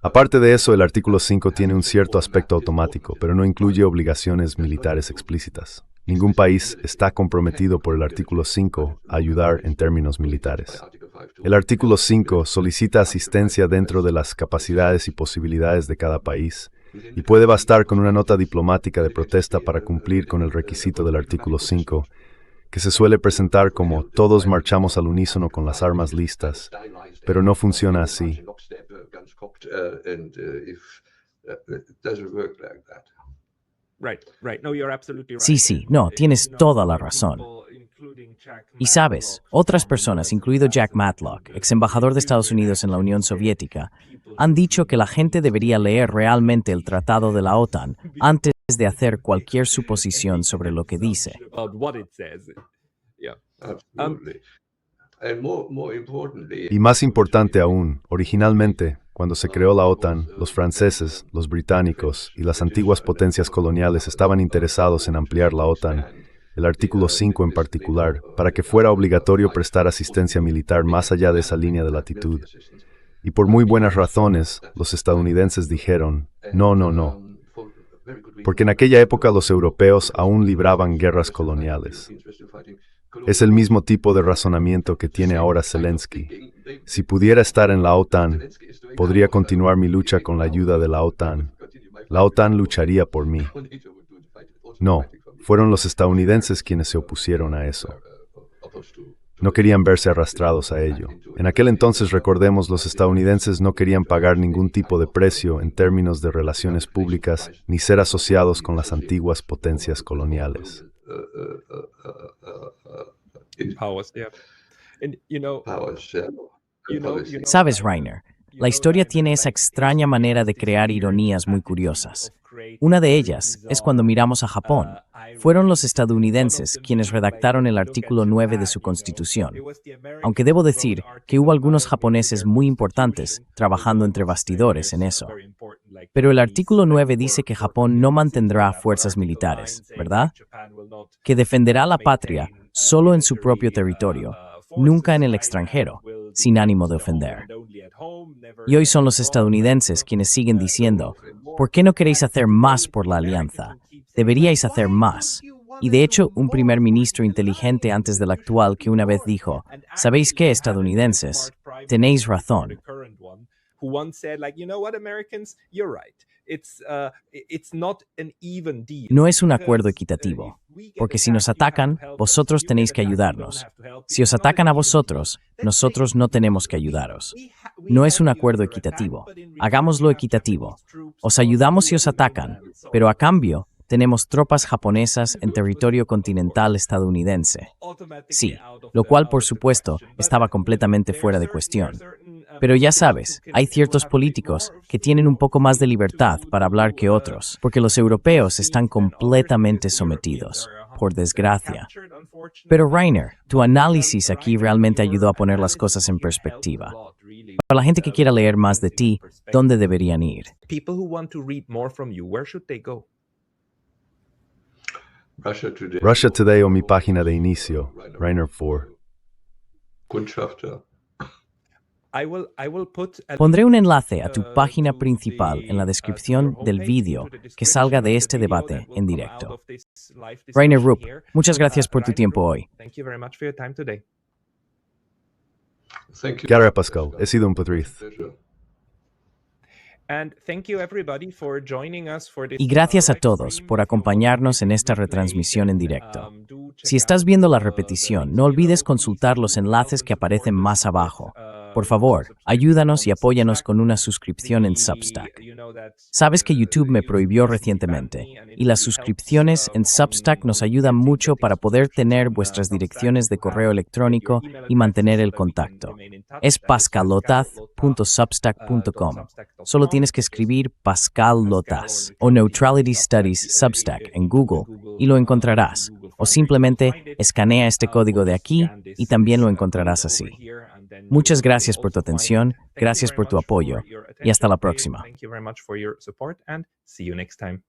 Aparte de eso, el artículo 5 tiene un cierto aspecto automático, pero no incluye obligaciones militares explícitas. Ningún país está comprometido por el artículo 5 a ayudar en términos militares. El artículo 5 solicita asistencia dentro de las capacidades y posibilidades de cada país, y puede bastar con una nota diplomática de protesta para cumplir con el requisito del artículo 5, que se suele presentar como todos marchamos al unísono con las armas listas, pero no funciona así. Sí, no, tienes toda la razón. Y sabes, otras personas, incluido Jack Matlock, ex embajador de Estados Unidos en la Unión Soviética, han dicho que la gente debería leer realmente el tratado de la OTAN antes de hacer cualquier suposición sobre lo que dice. Y más importante aún, originalmente, cuando se creó la OTAN, los franceses, los británicos y las antiguas potencias coloniales estaban interesados en ampliar la OTAN, el artículo 5 en particular, para que fuera obligatorio prestar asistencia militar más allá de esa línea de latitud. Y por muy buenas razones, los estadounidenses dijeron, no, porque en aquella época los europeos aún libraban guerras coloniales. Es el mismo tipo de razonamiento que tiene ahora Zelensky. Si pudiera estar en la OTAN, podría continuar mi lucha con la ayuda de la OTAN. La OTAN lucharía por mí. No, fueron los estadounidenses quienes se opusieron a eso. No querían verse arrastrados a ello. En aquel entonces, recordemos, los estadounidenses no querían pagar ningún tipo de precio en términos de relaciones públicas ni ser asociados con las antiguas potencias coloniales. Sabes, Reiner, la historia tiene esa extraña manera de crear ironías muy curiosas. Una de ellas es cuando miramos a Japón. Fueron los estadounidenses quienes redactaron el artículo 9 de su Constitución, aunque debo decir que hubo algunos japoneses muy importantes trabajando entre bastidores en eso. Pero el artículo 9 dice que Japón no mantendrá fuerzas militares, ¿verdad? Que defenderá la patria solo en su propio territorio, nunca en el extranjero, sin ánimo de ofender. Y hoy son los estadounidenses quienes siguen diciendo, ¿por qué no queréis hacer más por la alianza? Deberíais hacer más. Y de hecho, un primer ministro inteligente antes del actual que una vez dijo, ¿sabéis qué, estadounidenses? Tenéis razón. No es un acuerdo equitativo, porque si nos atacan, vosotros tenéis que ayudarnos. Si os atacan a vosotros, nosotros no tenemos que ayudaros. No es un acuerdo equitativo. Hagámoslo equitativo. Os ayudamos si os atacan, pero a cambio, tenemos tropas japonesas en territorio continental estadounidense. Sí, lo cual, por supuesto, estaba completamente fuera de cuestión. Pero ya sabes, hay ciertos políticos que tienen un poco más de libertad para hablar que otros, porque los europeos están completamente sometidos, por desgracia. Pero Reiner, tu análisis aquí realmente ayudó a poner las cosas en perspectiva. Para la gente que quiera leer más de ti, ¿dónde deberían ir? Russia Today o mi página de inicio, Reiner 4. Pondré un enlace a tu página principal en la descripción del vídeo que salga de este debate en directo. Reiner Rupp, muchas gracias por tu tiempo hoy. Gary Pascal, he sido un placer. Y gracias a todos por acompañarnos en esta retransmisión en directo. Si estás viendo la repetición, no olvides consultar los enlaces que aparecen más abajo. Por favor, ayúdanos y apóyanos con una suscripción en Substack. Sabes que YouTube me prohibió recientemente, y las suscripciones en Substack nos ayudan mucho para poder tener vuestras direcciones de correo electrónico y mantener el contacto. Es pascalotaz.substack.com. Solo tienes que escribir Pascal Lotaz o Neutrality Studies Substack en Google y lo encontrarás. O simplemente escanea este código de aquí y también lo encontrarás así. Muchas gracias por tu atención, gracias por tu apoyo y hasta la próxima. Thank you very much for your support and see you next time.